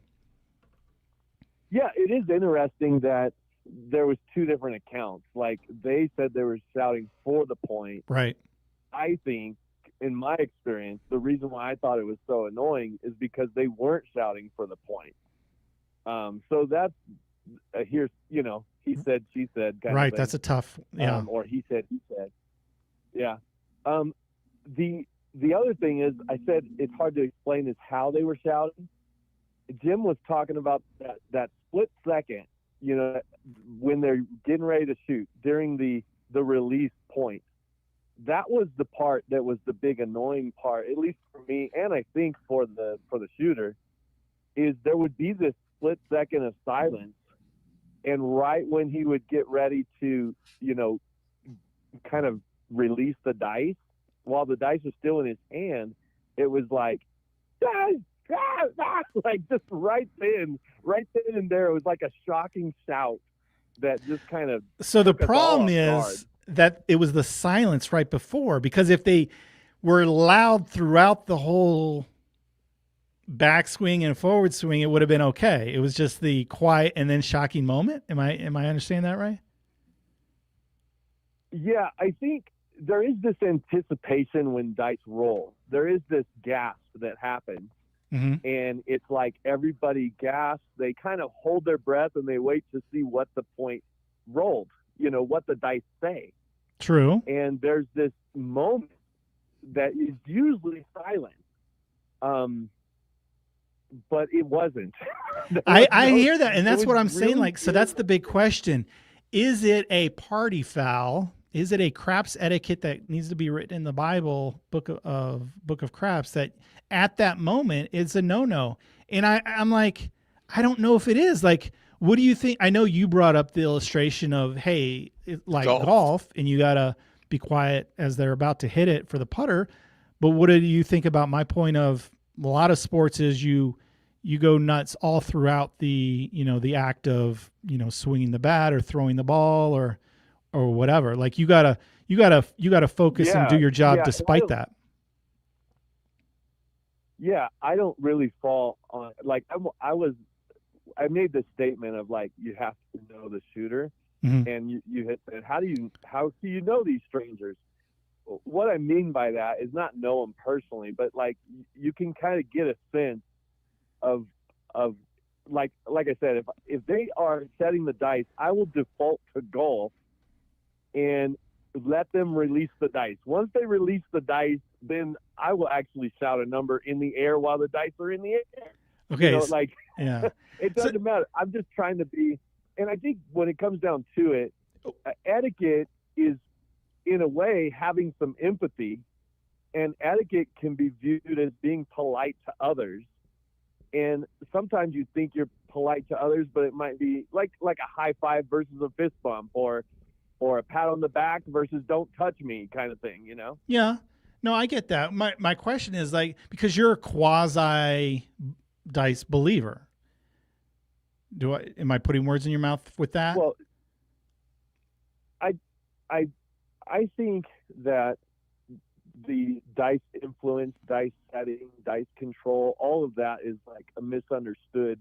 Yeah, it is interesting that there was 2 different accounts. Like, they said they were shouting for the point. Right. I think, in my experience, the reason why I thought it was so annoying is because they weren't shouting for the point. So that's here's he said, she said kind right. of thing. That's a tough or he said, yeah. The other thing is, I said it's hard to explain is how they were shouting. Jim was talking about that split second, when they're getting ready to shoot during the release point. That was the part that was the big annoying part, at least for me, and I think for the shooter, is there would be this split second of silence, and right when he would get ready to, kind of release the dice, while the dice was still in his hand, it was like, like just right then and there, it was like a shocking shout that just kind of. So the problem is that it was the silence right before, because if they were loud throughout the whole backswing and forward swing, it would have been okay. It was just the quiet and then shocking moment. Am I understanding that right? Yeah, I think there is this anticipation when dice roll. There is this gasp that happens. Mm-hmm. And it's like everybody gasps. They kind of hold their breath and they wait to see what the point rolled, what the dice say. True. And there's this moment that is usually silent. But it wasn't. I hear that. And that's what I'm saying. Like, so that's the big question. Is it a party foul? Is it a craps etiquette that needs to be written in the Bible, book of craps, that at that moment it's a no-no? And I'm like, I don't know if it is. Like, what do you think? I know you brought up the illustration of, hey, like golf, and you got to be quiet as they're about to hit it for the putter. But what do you think about my point of a lot of sports is you go nuts all throughout the, the act of, swinging the bat or throwing the ball or whatever. Like you gotta focus and do your job despite that. Yeah, I don't really fall on, like, I made this statement of, like, you have to know the shooter. Mm-hmm. And you had said, how do you know these strangers? What I mean by that is not know them personally, but like you can kind of get a sense of like I said, if they are setting the dice, I will default to golf, and let them release the dice. Once they release the dice, then I will actually shout a number in the air while the dice are in the air. Okay. Yeah. It doesn't matter. I'm just trying to be, and I think when it comes down to it, etiquette is, in a way, having some empathy, and etiquette can be viewed as being polite to others. And sometimes you think you're polite to others, but it might be like a high five versus a fist bump, or a pat on the back versus don't touch me kind of thing, Yeah. No, I get that. My question is, like, because you're a quasi dice believer. Am I putting words in your mouth with that? Well, I think that the dice influence, dice setting, dice control, all of that is like a misunderstood.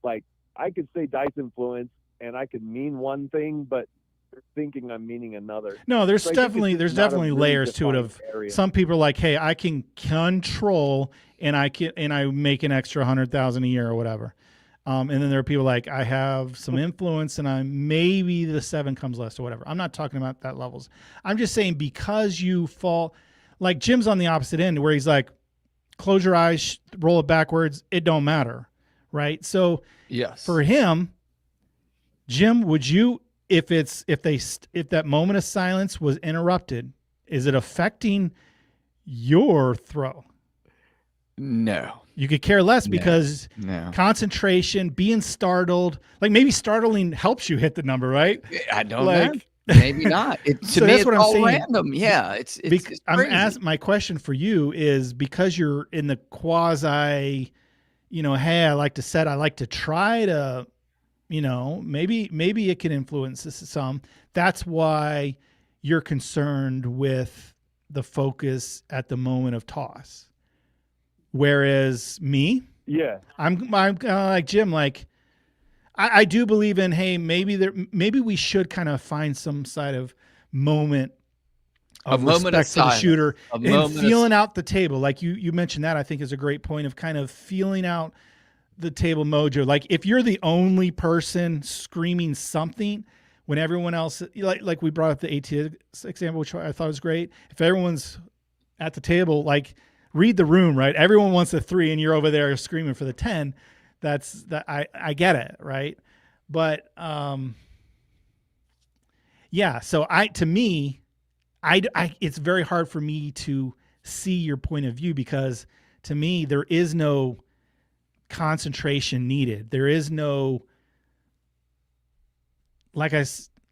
Like, I could say dice influence and I could mean one thing, but they're thinking I'm meaning another. No, there's definitely layers to it. Of area. Some people are like, hey, I can control and I make an extra 100,000 a year or whatever. And then there are people like, I have some influence and maybe the 7 comes less or whatever. I'm not talking about that levels. I'm just saying, because you fall, like Jim's on the opposite end where he's like, close your eyes, roll it backwards. It don't matter. Right. So yes, for him, Jim, would you, if that moment of silence was interrupted, is it affecting your throw? No. You could care less because concentration, being startled, like maybe startling helps you hit the number, right? I don't know. Maybe not. To me, it's all saying. Random. Yeah, it's my question for you is, because you're in the quasi, hey, I like to try to, maybe it can influence this some. That's why you're concerned with the focus at the moment of toss. Whereas me, I'm like Jim. Like, I do believe in, hey, maybe we should kind of find some side of moment of respect for the shooter and feeling out the table. Like you mentioned that, I think is a great point of kind of feeling out the table mojo. Like, if you're the only person screaming something when everyone else, like we brought up the ATS example, which I thought was great. If everyone's at the table, like, read the room, right? Everyone wants a 3 and you're over there screaming for the 10. I get it, right? But so to me, it's very hard for me to see your point of view, because to me there is no concentration needed. There is no,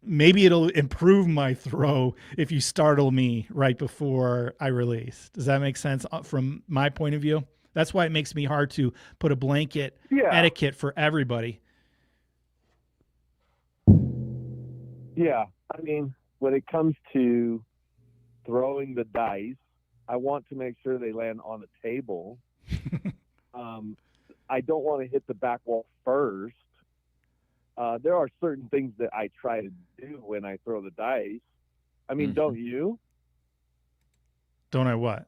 maybe it'll improve my throw if you startle me right before I release. Does that make sense from my point of view? That's why it makes me hard to put a blanket etiquette for everybody. Yeah. I mean, when it comes to throwing the dice, I want to make sure they land on the table. I don't want to hit the back wall first. There are certain things that I try to do when I throw the dice. I mean, don't you? Don't I what?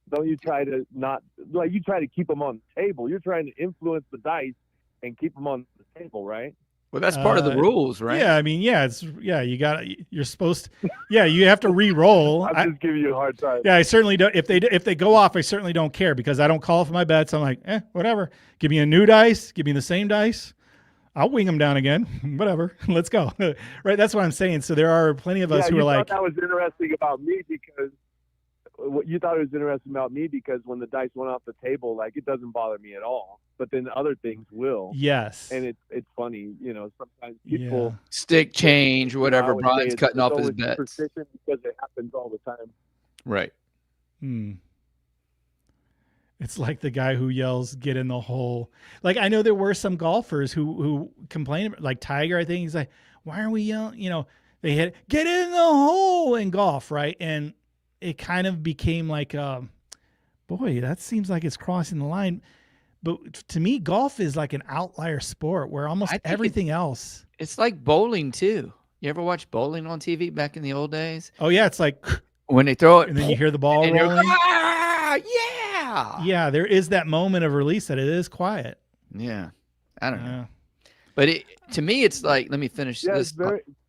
Don't you try to you try to keep them on the table? You're trying to influence the dice and keep them on the table, right? Well, that's part of the rules, right? Yeah, I mean, you're supposed to, you have to re-roll. I'm just giving you a hard time. Yeah, I certainly don't. If they go off, I certainly don't care, because I don't call for my bets. I'm like, whatever. Give me a new dice. Give me the same dice. I'll wing them down again. Whatever. Let's go. Right. That's what I'm saying. So there are plenty of us who are like, that was interesting about me, because you thought it was interesting about me because when the dice went off the table, like, it doesn't bother me at all. But then other things will. Yes. And it's funny, sometimes people stick change or whatever. Brian's cutting off his bets because it happens all the time. Right. It's like the guy who yells, "Get in the hole." Like, I know there were some golfers who complain, like Tiger, I think. He's like, why are we yelling? They hit, "Get in the hole" in golf, right? And it kind of became like, boy, that seems like it's crossing the line. But to me, golf is like an outlier sport where almost everything else. It's like bowling too. You ever watch bowling on TV back in the old days? Oh yeah, it's like when they throw it, and then you hear the ball rolling. Yeah. Yeah, there is that moment of release that it is quiet. Yeah, I don't know. But to me, it's like, let me finish this.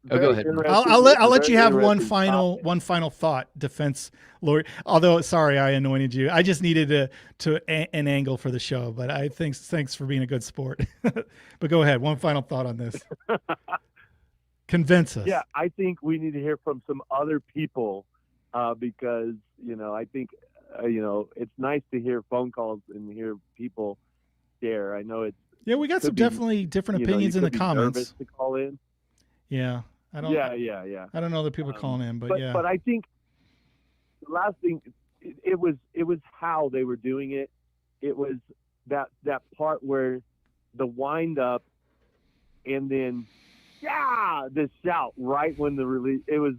go ahead. I'll let you have one final thought, defense lawyer. Although, sorry, I anointed you. I just needed an angle for the show, but thanks for being a good sport. But go ahead. One final thought on this. Convince us. Yeah, I think we need to hear from some other people because I think it's nice to hear phone calls and hear people share. I know it's. Yeah, we got some definitely different opinions in the comments. Nervous to call in. Yeah, I don't. Yeah. I don't know that people are calling in, but yeah. But I think the last thing, it was how they were doing it. It was that part where the wind up, and then the shout right when the release. It was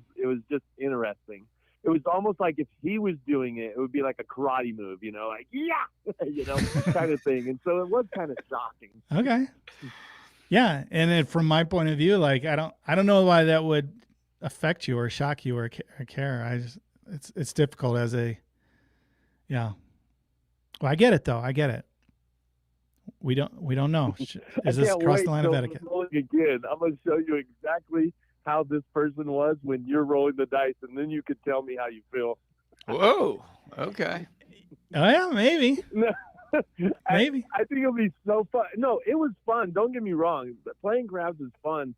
just interesting. It was almost like if he was doing it, it would be like a karate move, like kind of thing. And so it was kind of shocking. Okay. Yeah, and then from my point of view, like I don't know why that would affect you or shock you or care. It's difficult as a. Well, I get it though. I get it. We don't know. Is this across the line of etiquette? Again, I'm going to show you exactly how this person was when you're rolling the dice, and then you could tell me how you feel. Whoa. Okay. Oh yeah, maybe. Maybe. I think it'll be so fun. No, it was fun. Don't get me wrong. Playing craps is fun.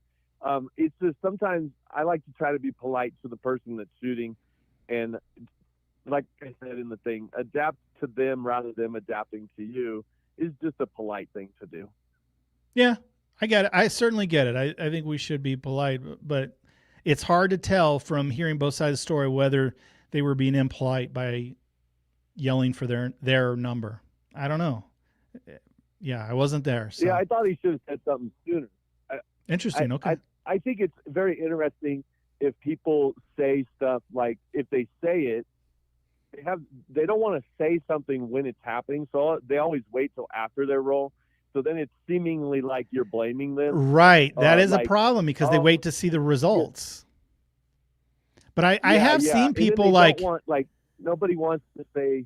It's just sometimes I like to try to be polite to the person that's shooting, and like I said in the thing, adapt to them rather than adapting to you is just a polite thing to do. Yeah. I get it. I certainly get it. I think we should be polite, but it's hard to tell from hearing both sides of the story whether they were being impolite by yelling for their number. I don't know. Yeah, I wasn't there. So. Yeah, I thought he should have said something sooner. Interesting. Okay. I think it's very interesting if people say stuff like if they say it, they don't want to say something when it's happening, so they always wait till after their roll. So then it's seemingly like you're blaming them. Right. That is a problem because they wait to see the results. But I have seen people nobody wants to say,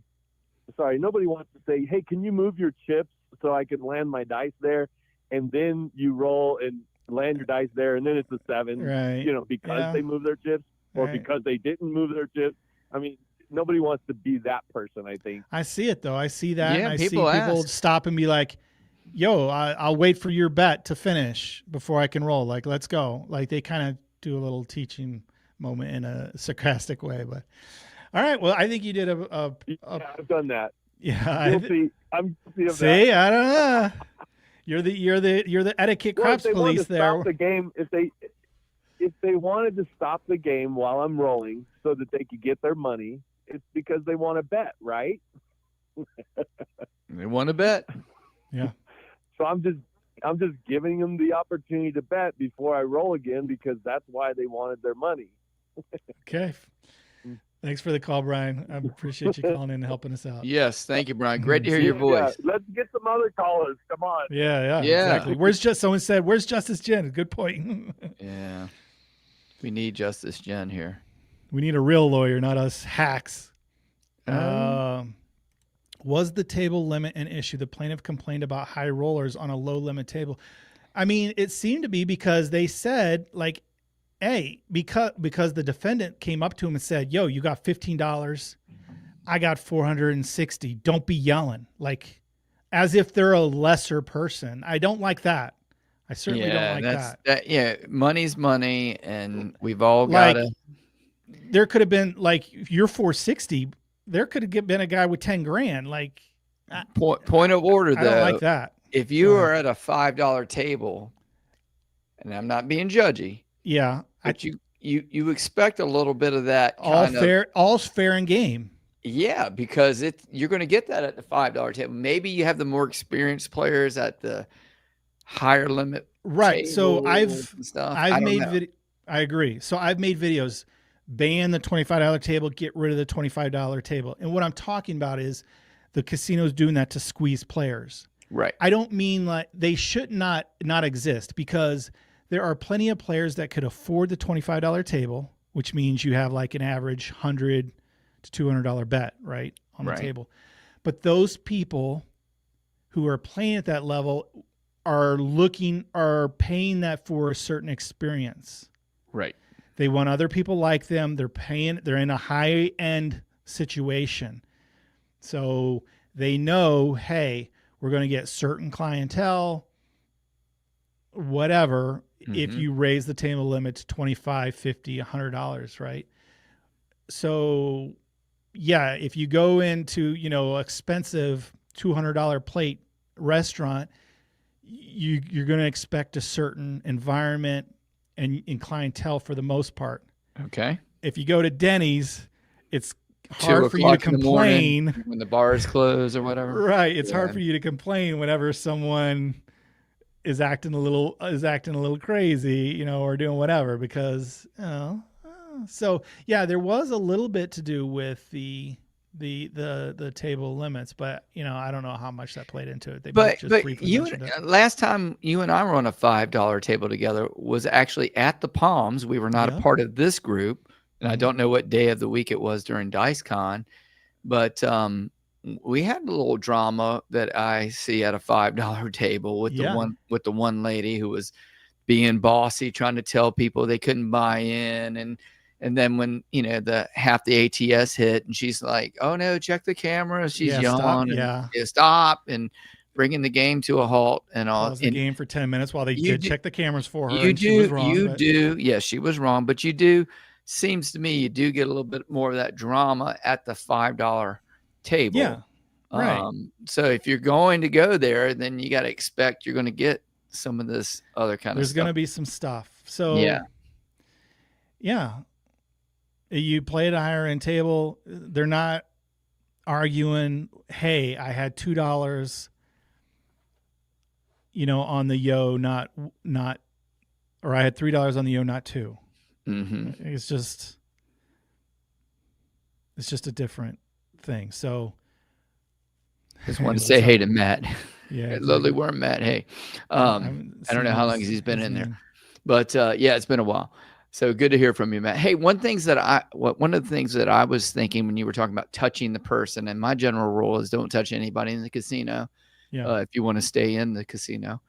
hey, can you move your chips so I can land my dice there? And then you roll and land your dice there, and then it's a 7, right. Because they move their chips or because they didn't move their chips. I mean, nobody wants to be that person, I think. I see it, though. I see that. Yeah, and I see people stop and be like, yo, I'll wait for your bet to finish before I can roll. Like, let's go. Like, they kind of do a little teaching moment in a sarcastic way. But all right, well, I think you did I've done that. Yeah, I'm guilty of that. See, I don't know. You're the etiquette craps police there. Stop the game, if they wanted to stop the game while I'm rolling so that they could get their money, it's because they want to bet, right? They want to bet. Yeah. So I'm just giving them the opportunity to bet before I roll again because that's why they wanted their money. Okay. Thanks for the call, Brian. I appreciate you calling in and helping us out. Yes, thank you, Brian. Great to hear your voice. Yeah, let's get some other callers. Come on. Yeah, exactly. Someone said, where's Justice Jen? Good point. Yeah. We need Justice Jen here. We need a real lawyer, not us hacks. Was the table limit an issue? The plaintiff complained about high rollers on a low limit table. I mean, it seemed to be because they said, like, hey, because the defendant came up to him and said, yo, you got $15. I got 460. Don't be yelling. Like, as if they're a lesser person. I don't like that. I certainly don't like that. Yeah, money's money, and we've all got to. There could have been, like, if you're 460, there could have been a guy with 10 grand. Like, point of order, though. I don't like that. If you are at a $5 table, and I'm not being judgy, yeah, but you expect a little bit of that. All's fair and game. Yeah, because you're going to get that at the $5 table. Maybe you have the more experienced players at the higher limit. Right. So I agree. So I've made videos. Ban the $25 table, get rid of the $25 table. And what I'm talking about is the casinos doing that to squeeze players. Right. I don't mean like they should not exist because there are plenty of players that could afford the $25 table, which means you have like an average $100 to $200 bet, right, on the table. But those people who are playing at that level are paying that for a certain experience. Right. They want other people like them. They're in a high end situation. So they know, hey, we're going to get certain clientele, whatever, if you raise the table limit to $25, $50, $100, right? So yeah, if you go into, expensive $200 plate restaurant, you're going to expect a certain environment and clientele for the most part. Okay. If you go to Denny's, it's hard for you to complain when the bars close or whatever. Right. It's hard for you to complain whenever someone is acting a little crazy, or doing whatever, because, so yeah, there was a little bit to do with the table limits, but I don't know how much that played into it. But last time you and I were on a $5 table together was actually at the Palms. We were not a part of this group, and I don't know what day of the week it was during DiceCon, but we had a little drama that I see at a $5 table with the one lady who was being bossy, trying to tell people they couldn't buy in, and then when the half the ATS hit, and she's like, "Oh no, check the camera." She's yelling, stop, and bringing the game to a halt, and all. Pause the game for 10 minutes while they check the cameras for her. She was wrong. Yes, she was wrong, but seems to me you do get a little bit more of that drama at the $5 table. Yeah, right. So if you're going to go there, then you got to expect you're going to get some of this other kind of stuff. There's going to be some stuff. So yeah. You play at a higher end table. They're not arguing, hey, I had $2, on the yo, not, or I had $3 on the yo, not $2. Mm-hmm. It's just a different thing. So just want to say hey to Matt. Yeah. Lovely worm, Matt. Hey, I don't know how long he's been in there, but it's been a while. So good to hear from you, Matt. Hey, one of the things that I was thinking when you were talking about touching the person, and my general rule is don't touch anybody in the casino. Yeah. If you want to stay in the casino,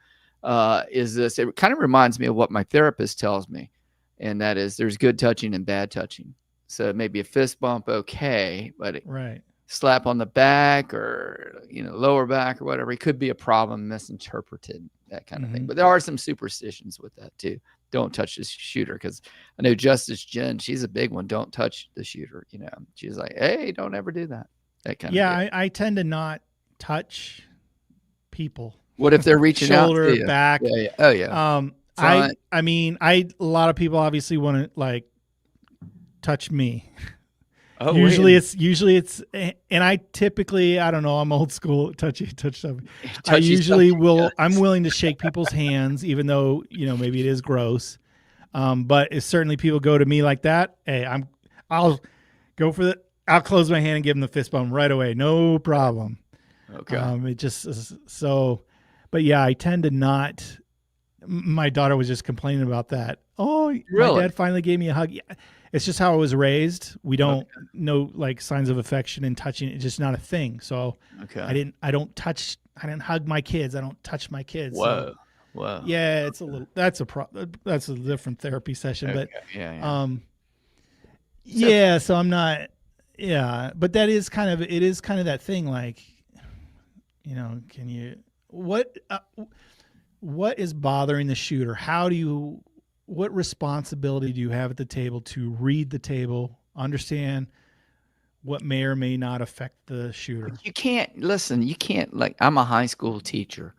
is this? It kind of reminds me of what my therapist tells me, and that is there's good touching and bad touching. So maybe a fist bump, okay, but slap on the back or lower back or whatever, it could be a problem, misinterpreted, that kind of thing. But there are some superstitions with that too. Don't touch the shooter, because I know Justice Jen, she's a big one. Don't touch the shooter. She's like, hey, don't ever do that. That kind of thing. I tend to not touch people. What if they're reaching shoulder, out to you? back? Yeah. Oh yeah. A lot of people obviously want to touch me. Oh, usually it's, and I typically, I don't know, I'm old school, touch stuff. I usually I'm willing to shake people's hands, even though, maybe it is gross. But if certainly people go to me like that, hey, I'll close my hand and give them the fist bump right away. No problem. Okay. It just is so, but yeah, I tend to not. My daughter was just complaining about that. Oh, really? My dad finally gave me a hug. Yeah. It's just how I was raised. We don't know signs of affection and touching. It's just not a thing. So I didn't hug my kids. I don't touch my kids. Whoa. So, Whoa. Yeah. That's a different therapy session, but, so I'm not, but it is kind of that thing. What is bothering the shooter? What responsibility do you have at the table to read the table, understand what may or may not affect the shooter? You can't, I'm a high school teacher,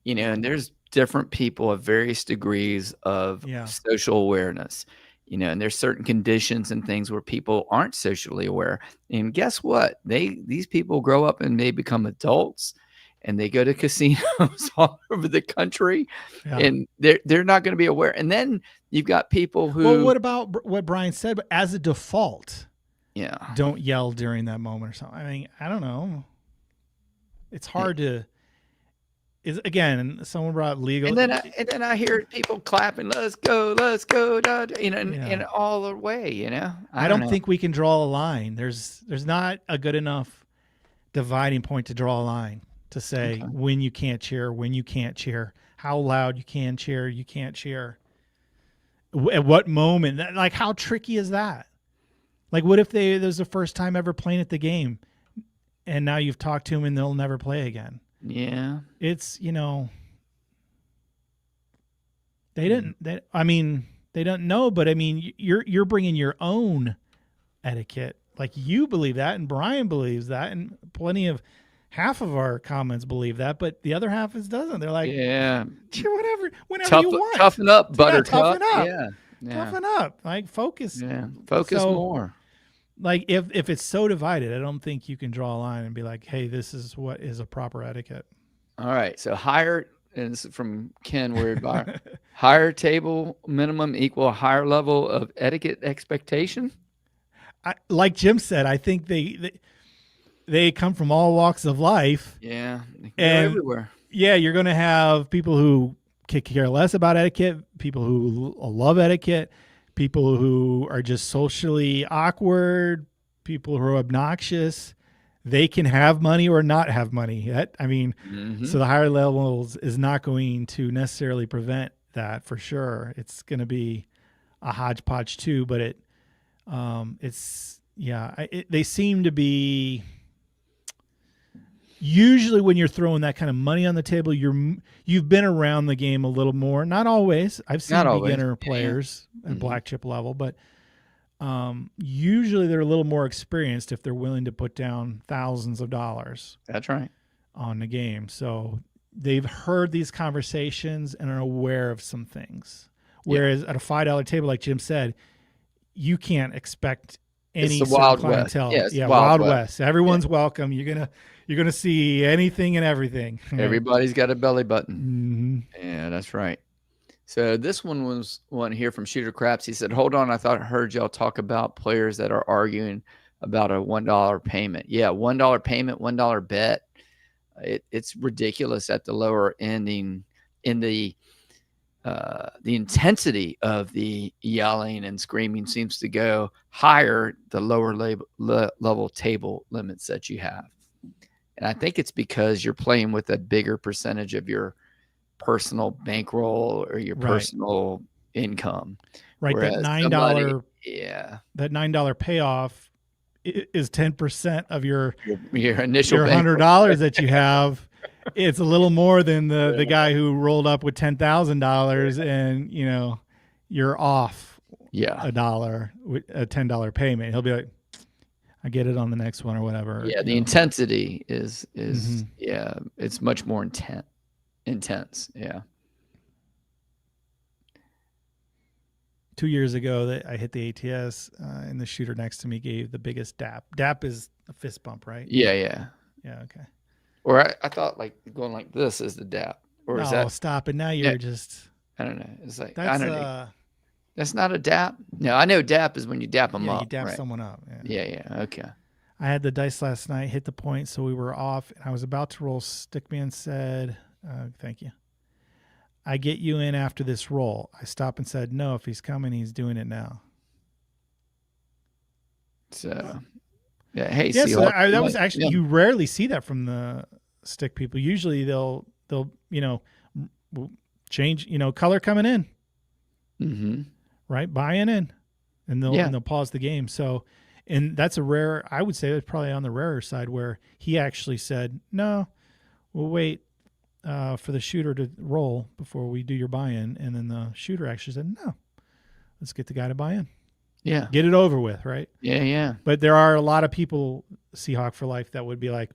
and there's different people of various degrees of social awareness, and there's certain conditions and things where people aren't socially aware. And guess what? These people grow up and they become adults, and they go to casinos all over the country, and they're not going to be aware. And then you've got people who. Well, what about what Brian said? But as a default, don't yell during that moment or something. I mean, I don't know. It's hard to. Again, someone brought legal. And then I hear people clapping. Let's go, and all the way. I don't think we can draw a line. There's not a good enough dividing point to draw a line. To say when you can't cheer, when you can't cheer, how loud you can cheer, you can't cheer. At what moment? Like, how tricky is that? Like, what if this was the first time ever playing at the game, and now you've talked to them and they'll never play again? Yeah. It's, they didn't. They don't know, but I mean, you're bringing your own etiquette. Like, you believe that, and Brian believes that, and half of our comments believe that, but the other half doesn't. They're like, yeah, whatever, whenever you want. Toughen up, Buttercup. Toughen up. Yeah. Toughen up. Like, focus. Yeah, focus more. Like, if it's so divided, I don't think you can draw a line and be like, hey, this is what is a proper etiquette. All right, so higher, and this is from Ken Weirdbauer, higher table minimum equal higher level of etiquette expectation? Like Jim said, I think they come from all walks of life. Yeah, and everywhere. Yeah, you're going to have people who care less about etiquette, people who love etiquette, people who are just socially awkward, people who are obnoxious. They can have money or not have money. So the higher levels is not going to necessarily prevent that for sure. It's going to be a hodgepodge too, but they seem to be. Usually when you're throwing that kind of money on the table, you've been around the game a little more. Not always. I've seen beginner players at black chip level, but usually they're a little more experienced if they're willing to put down thousands of dollars. That's right. On the game. So they've heard these conversations and are aware of some things. Whereas at a $5 table, like Jim said, you can't expect any it's the Wild clientele. West. Yeah, Wild West. Everyone's welcome. You're gonna see anything and everything. Everybody's got a belly button. Mm-hmm. Yeah, that's right. So this one was one here from Shooter Craps. He said, "Hold on, I thought I heard y'all talk about players that are arguing about a $1 payment. Yeah, $1 payment, $1 bet. It's ridiculous at the lower ending in the intensity of the yelling and screaming seems to go higher the lower level table limits that you have. And I think it's because you're playing with a bigger percentage of your personal bankroll or your personal income. Right. Whereas that $9, that $9 payoff is 10% of your initial $100 that you have. It's a little more than the guy who rolled up with $10,000 and you're off a dollar with a $10 payment. He'll be like, I get it on the next one or whatever. Yeah, the intensity is it's much more intense. Yeah. 2 years ago that I hit the ATS and the shooter next to me gave the biggest dap. Dap is a fist bump, right? Yeah. Okay. Or I thought like going like this is the dap. Or is that stop it. Now you're just I don't know. It's like I don't know. That's not a dap. No, I know dap is when you dap them up. You dap someone up. Yeah. Okay. I had the dice last night, hit the point, so we were off, and I was about to roll. Stickman said, "Thank you. I get you in after this roll." I stopped and said, "No, if he's coming, he's doing it now." So, yeah. Hey, so that was actually you rarely see that from the stick people. Usually they'll change color coming in. Mm-hmm. Right, buying in, and they'll pause the game. So, and that's a rare. I would say it's probably on the rarer side where he actually said, "No, we'll wait for the shooter to roll before we do your buy-in," and then the shooter actually said, "No, let's get the guy to buy in." Yeah, get it over with, right? Yeah. But there are a lot of people, Seahawk for life, that would be like,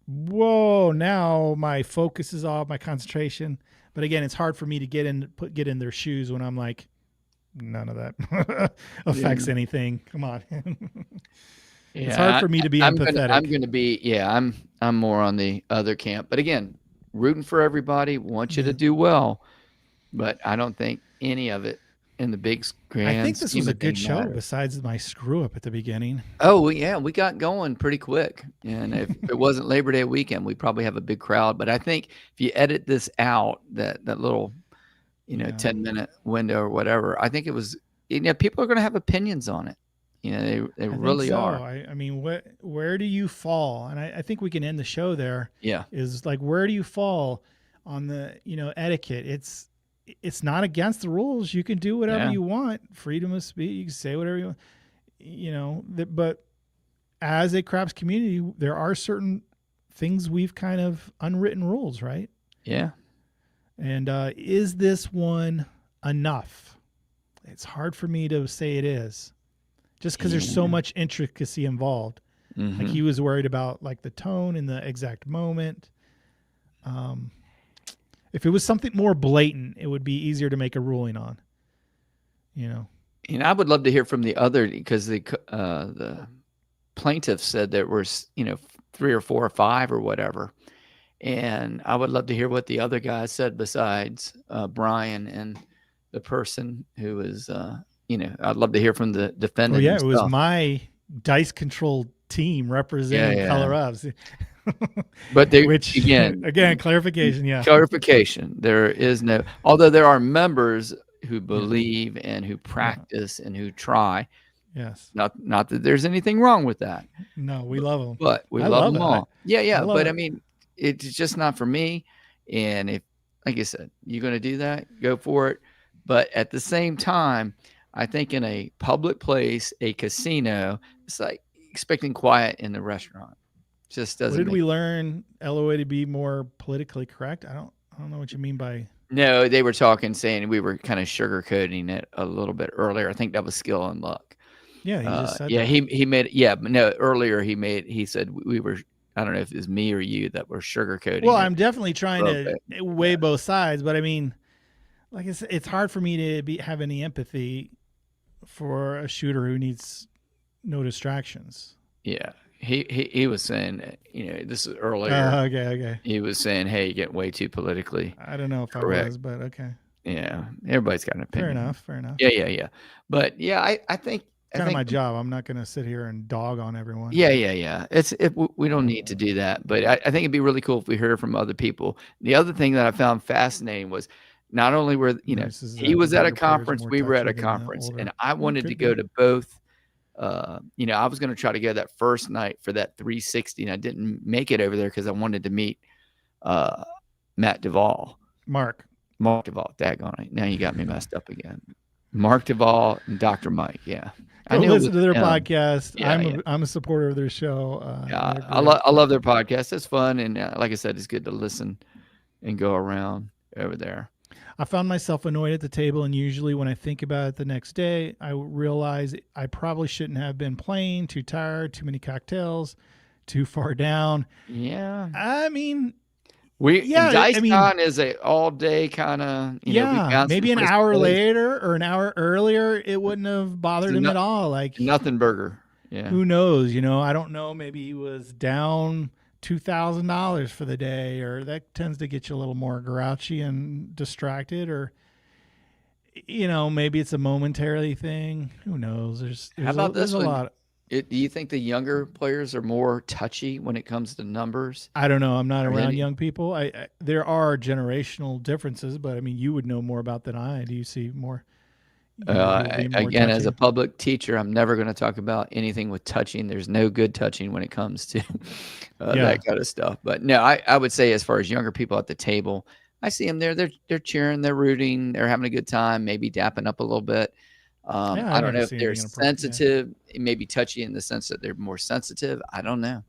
"Whoa, now my focus is off, my concentration." But again, it's hard for me to get in their shoes when I'm like, none of that affects anything. Come on. It's hard for me to be empathetic. I'm going to be, I'm more on the other camp. But again, rooting for everybody, want you to do well. But I don't think any of it in the big grand I think this was a good show matters. besides my screw up at the beginning. Oh, yeah, we got going pretty quick. And if it wasn't Labor Day weekend, we'd probably have a big crowd. But I think if you edit this out, that little 10-minute window or whatever, I think it was, people are going to have opinions on it. They really are. I mean, where do you fall? And I think we can end the show there. Yeah. Is like, where do you fall on the, etiquette? it's not against the rules. You can do whatever you want. Freedom of speech. You can say whatever you want. You know, but as a craps community, there are certain things we've kind of unwritten rules, right? Yeah. And is this one enough? It's hard for me to say it is, just because there's so much intricacy involved. Mm-hmm. Like he was worried about like the tone in the exact moment. If it was something more blatant, it would be easier to make a ruling on. You know. And I would love to hear from the other, because the plaintiff said there was, 3 or 4 or 5 or whatever. And I would love to hear what the other guys said besides Brian and the person who was, I'd love to hear from the defendant. Oh, yeah, himself. It was my dice control team representing Color Ups. But which again, clarification. Yeah. Clarification. There is no, although there are members who believe and who practice and who try. Yes. Not that there's anything wrong with that. No, we love them. But we love them all. But I I mean, it's just not for me. And if, like I said, you're going to do that, go for it. But at the same time, I think in a public place, a casino, it's like expecting quiet in the restaurant. Just doesn't. What did we learn, LOA, to be more politically correct? I don't know what you mean by. No, they were saying we were kind of sugarcoating it a little bit earlier. I think that was skill and luck. Yeah, he just said that. He made but no, earlier he said we were, I don't know if it was me or you that were sugarcoating. Well, I'm definitely trying to weigh both sides, but I mean, like it's hard for me to have any empathy for a shooter who needs no distractions. Yeah. He was saying, this is earlier. Okay. He was saying, hey, you're getting way too politically. I don't know if correct. I was, but okay. Yeah. Everybody's got an opinion. Fair enough. Yeah. But yeah, I think. Kind of my job. I'm not going to sit here and dog on everyone. Yeah. We don't need to do that. But I think it'd be really cool if we heard from other people. The other thing that I found fascinating was not only were, he was at a conference, we were at a conference, and I wanted to go to both. I was going to try to go that first night for that 360, and I didn't make it over there because I wanted to meet Matt Duvall. Mark Duvall. Daggone it. Now you got me messed up again. Mark Duvall and Dr. Mike. Yeah. I listen to their podcast. I'm a supporter of their show. I love their podcast. It's fun. And like I said, it's good to listen and go around over there. I found myself annoyed at the table, and usually when I think about it the next day, I realize I probably shouldn't have been playing, too tired, too many cocktails, too far down. Yeah. I mean, DiceCon is a all day kind of, maybe an hour later or an hour earlier, it wouldn't have bothered him at all. Like nothing burger. Yeah. Who knows? I don't know. Maybe he was down $2,000 for the day, or that tends to get you a little more grouchy and distracted, or maybe it's a momentary thing. Who knows? There's a lot. Do you think the younger players are more touchy when it comes to numbers? I don't know. I'm not around young people. There are generational differences, but I mean, you would know more about than I. Do you see more? Again, as a public teacher, I'm never going to talk about anything with touching. There's no good touching when it comes to that kind of stuff. But no, I would say as far as younger people at the table, I see them there. They're cheering, they're rooting, they're having a good time, maybe dapping up a little bit. I don't know if they're sensitive, maybe touchy in the sense that they're more sensitive. I don't know.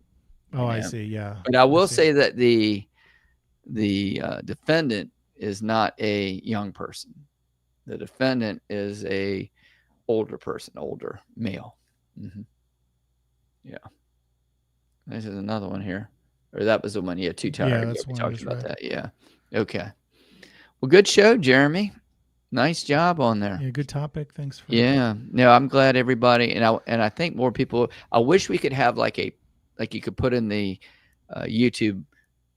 Oh, I see. Yeah. But I will say that the defendant is not a young person. The defendant is a older male. Mm-hmm. Yeah. This is another one here. Or that was the one. Yeah, too tired. Yeah, that's we talked about that. Yeah. Okay. Well, good show, Jeremy. Nice job on there. Yeah, good topic. Thanks for No, I'm glad everybody, and I think more people. I wish we could have like you could put in the YouTube,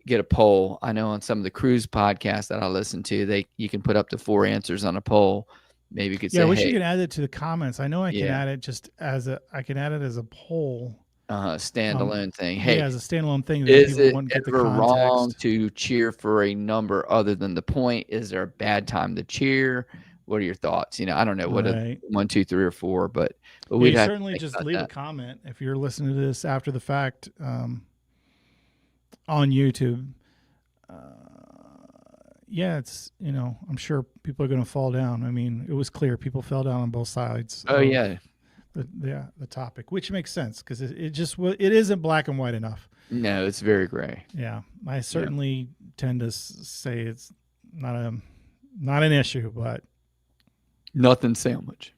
get a poll. I know on some of the cruise podcasts that I listen to, you can put up to 4 answers on a poll. Maybe you could say, I wish you could add it to the comments. I know I can add it as a poll. Standalone thing. Hey, as a standalone thing. Is it ever wrong to cheer for a number other than the point? Is there a bad time to cheer? What are your thoughts? I don't know what a 1, 2, 3, or 4, but we certainly just leave a comment if you're listening to this after the fact on YouTube. yeah, it's, I'm sure people are going to fall down. I mean, it was clear people fell down on both sides. Oh, yeah. The topic, which makes sense because it isn't black and white enough. No, it's very gray. Yeah. I certainly tend to say it's not an issue, but nothing sandwich.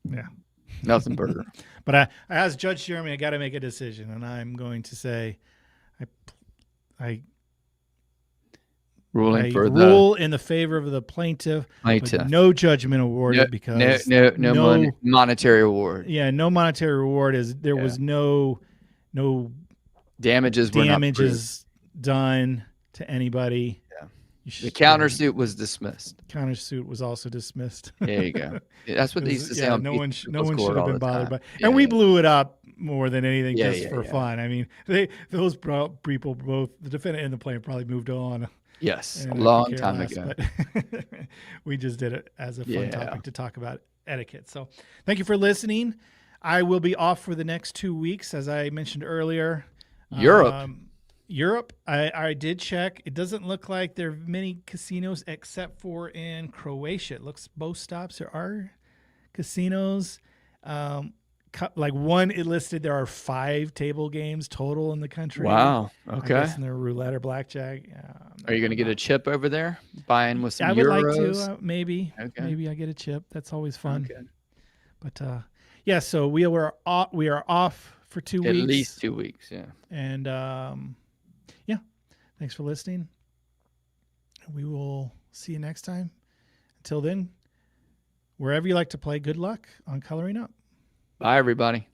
Yeah. Nothing burger. But I asked Judge Jeremy, I got to make a decision, and I'm going to say I rule in the favor of the plaintiff. But no judgment awarded because no monetary award. Yeah, no monetary reward was no damages done to anybody. Yeah. The countersuit was dismissed. Countersuit was also dismissed. There you go. That's what they used to say. No one should have been bothered by. And we blew it up more than anything for fun. I mean, those people, both the defendant and the plaintiff, probably moved on. Yes, a long time ago. But we just did it as a fun topic to talk about etiquette. So thank you for listening. I will be off for the next 2 weeks, as I mentioned earlier. Europe, I did check. It doesn't look like there are many casinos except for in Croatia. It looks both stops there are casinos. Like one, it listed there are 5 table games total in the country. Wow. Okay. I guess in their roulette or blackjack. Are you going to get a chip over there? Buying with some euros? I would like to, maybe. Okay. Maybe I get a chip. That's always fun. Okay. But yeah, so we are off for 2 weeks. At least 2 weeks, yeah. And yeah, thanks for listening. We will see you next time. Until then, wherever you like to play, good luck on Coloring Up. Bye, everybody.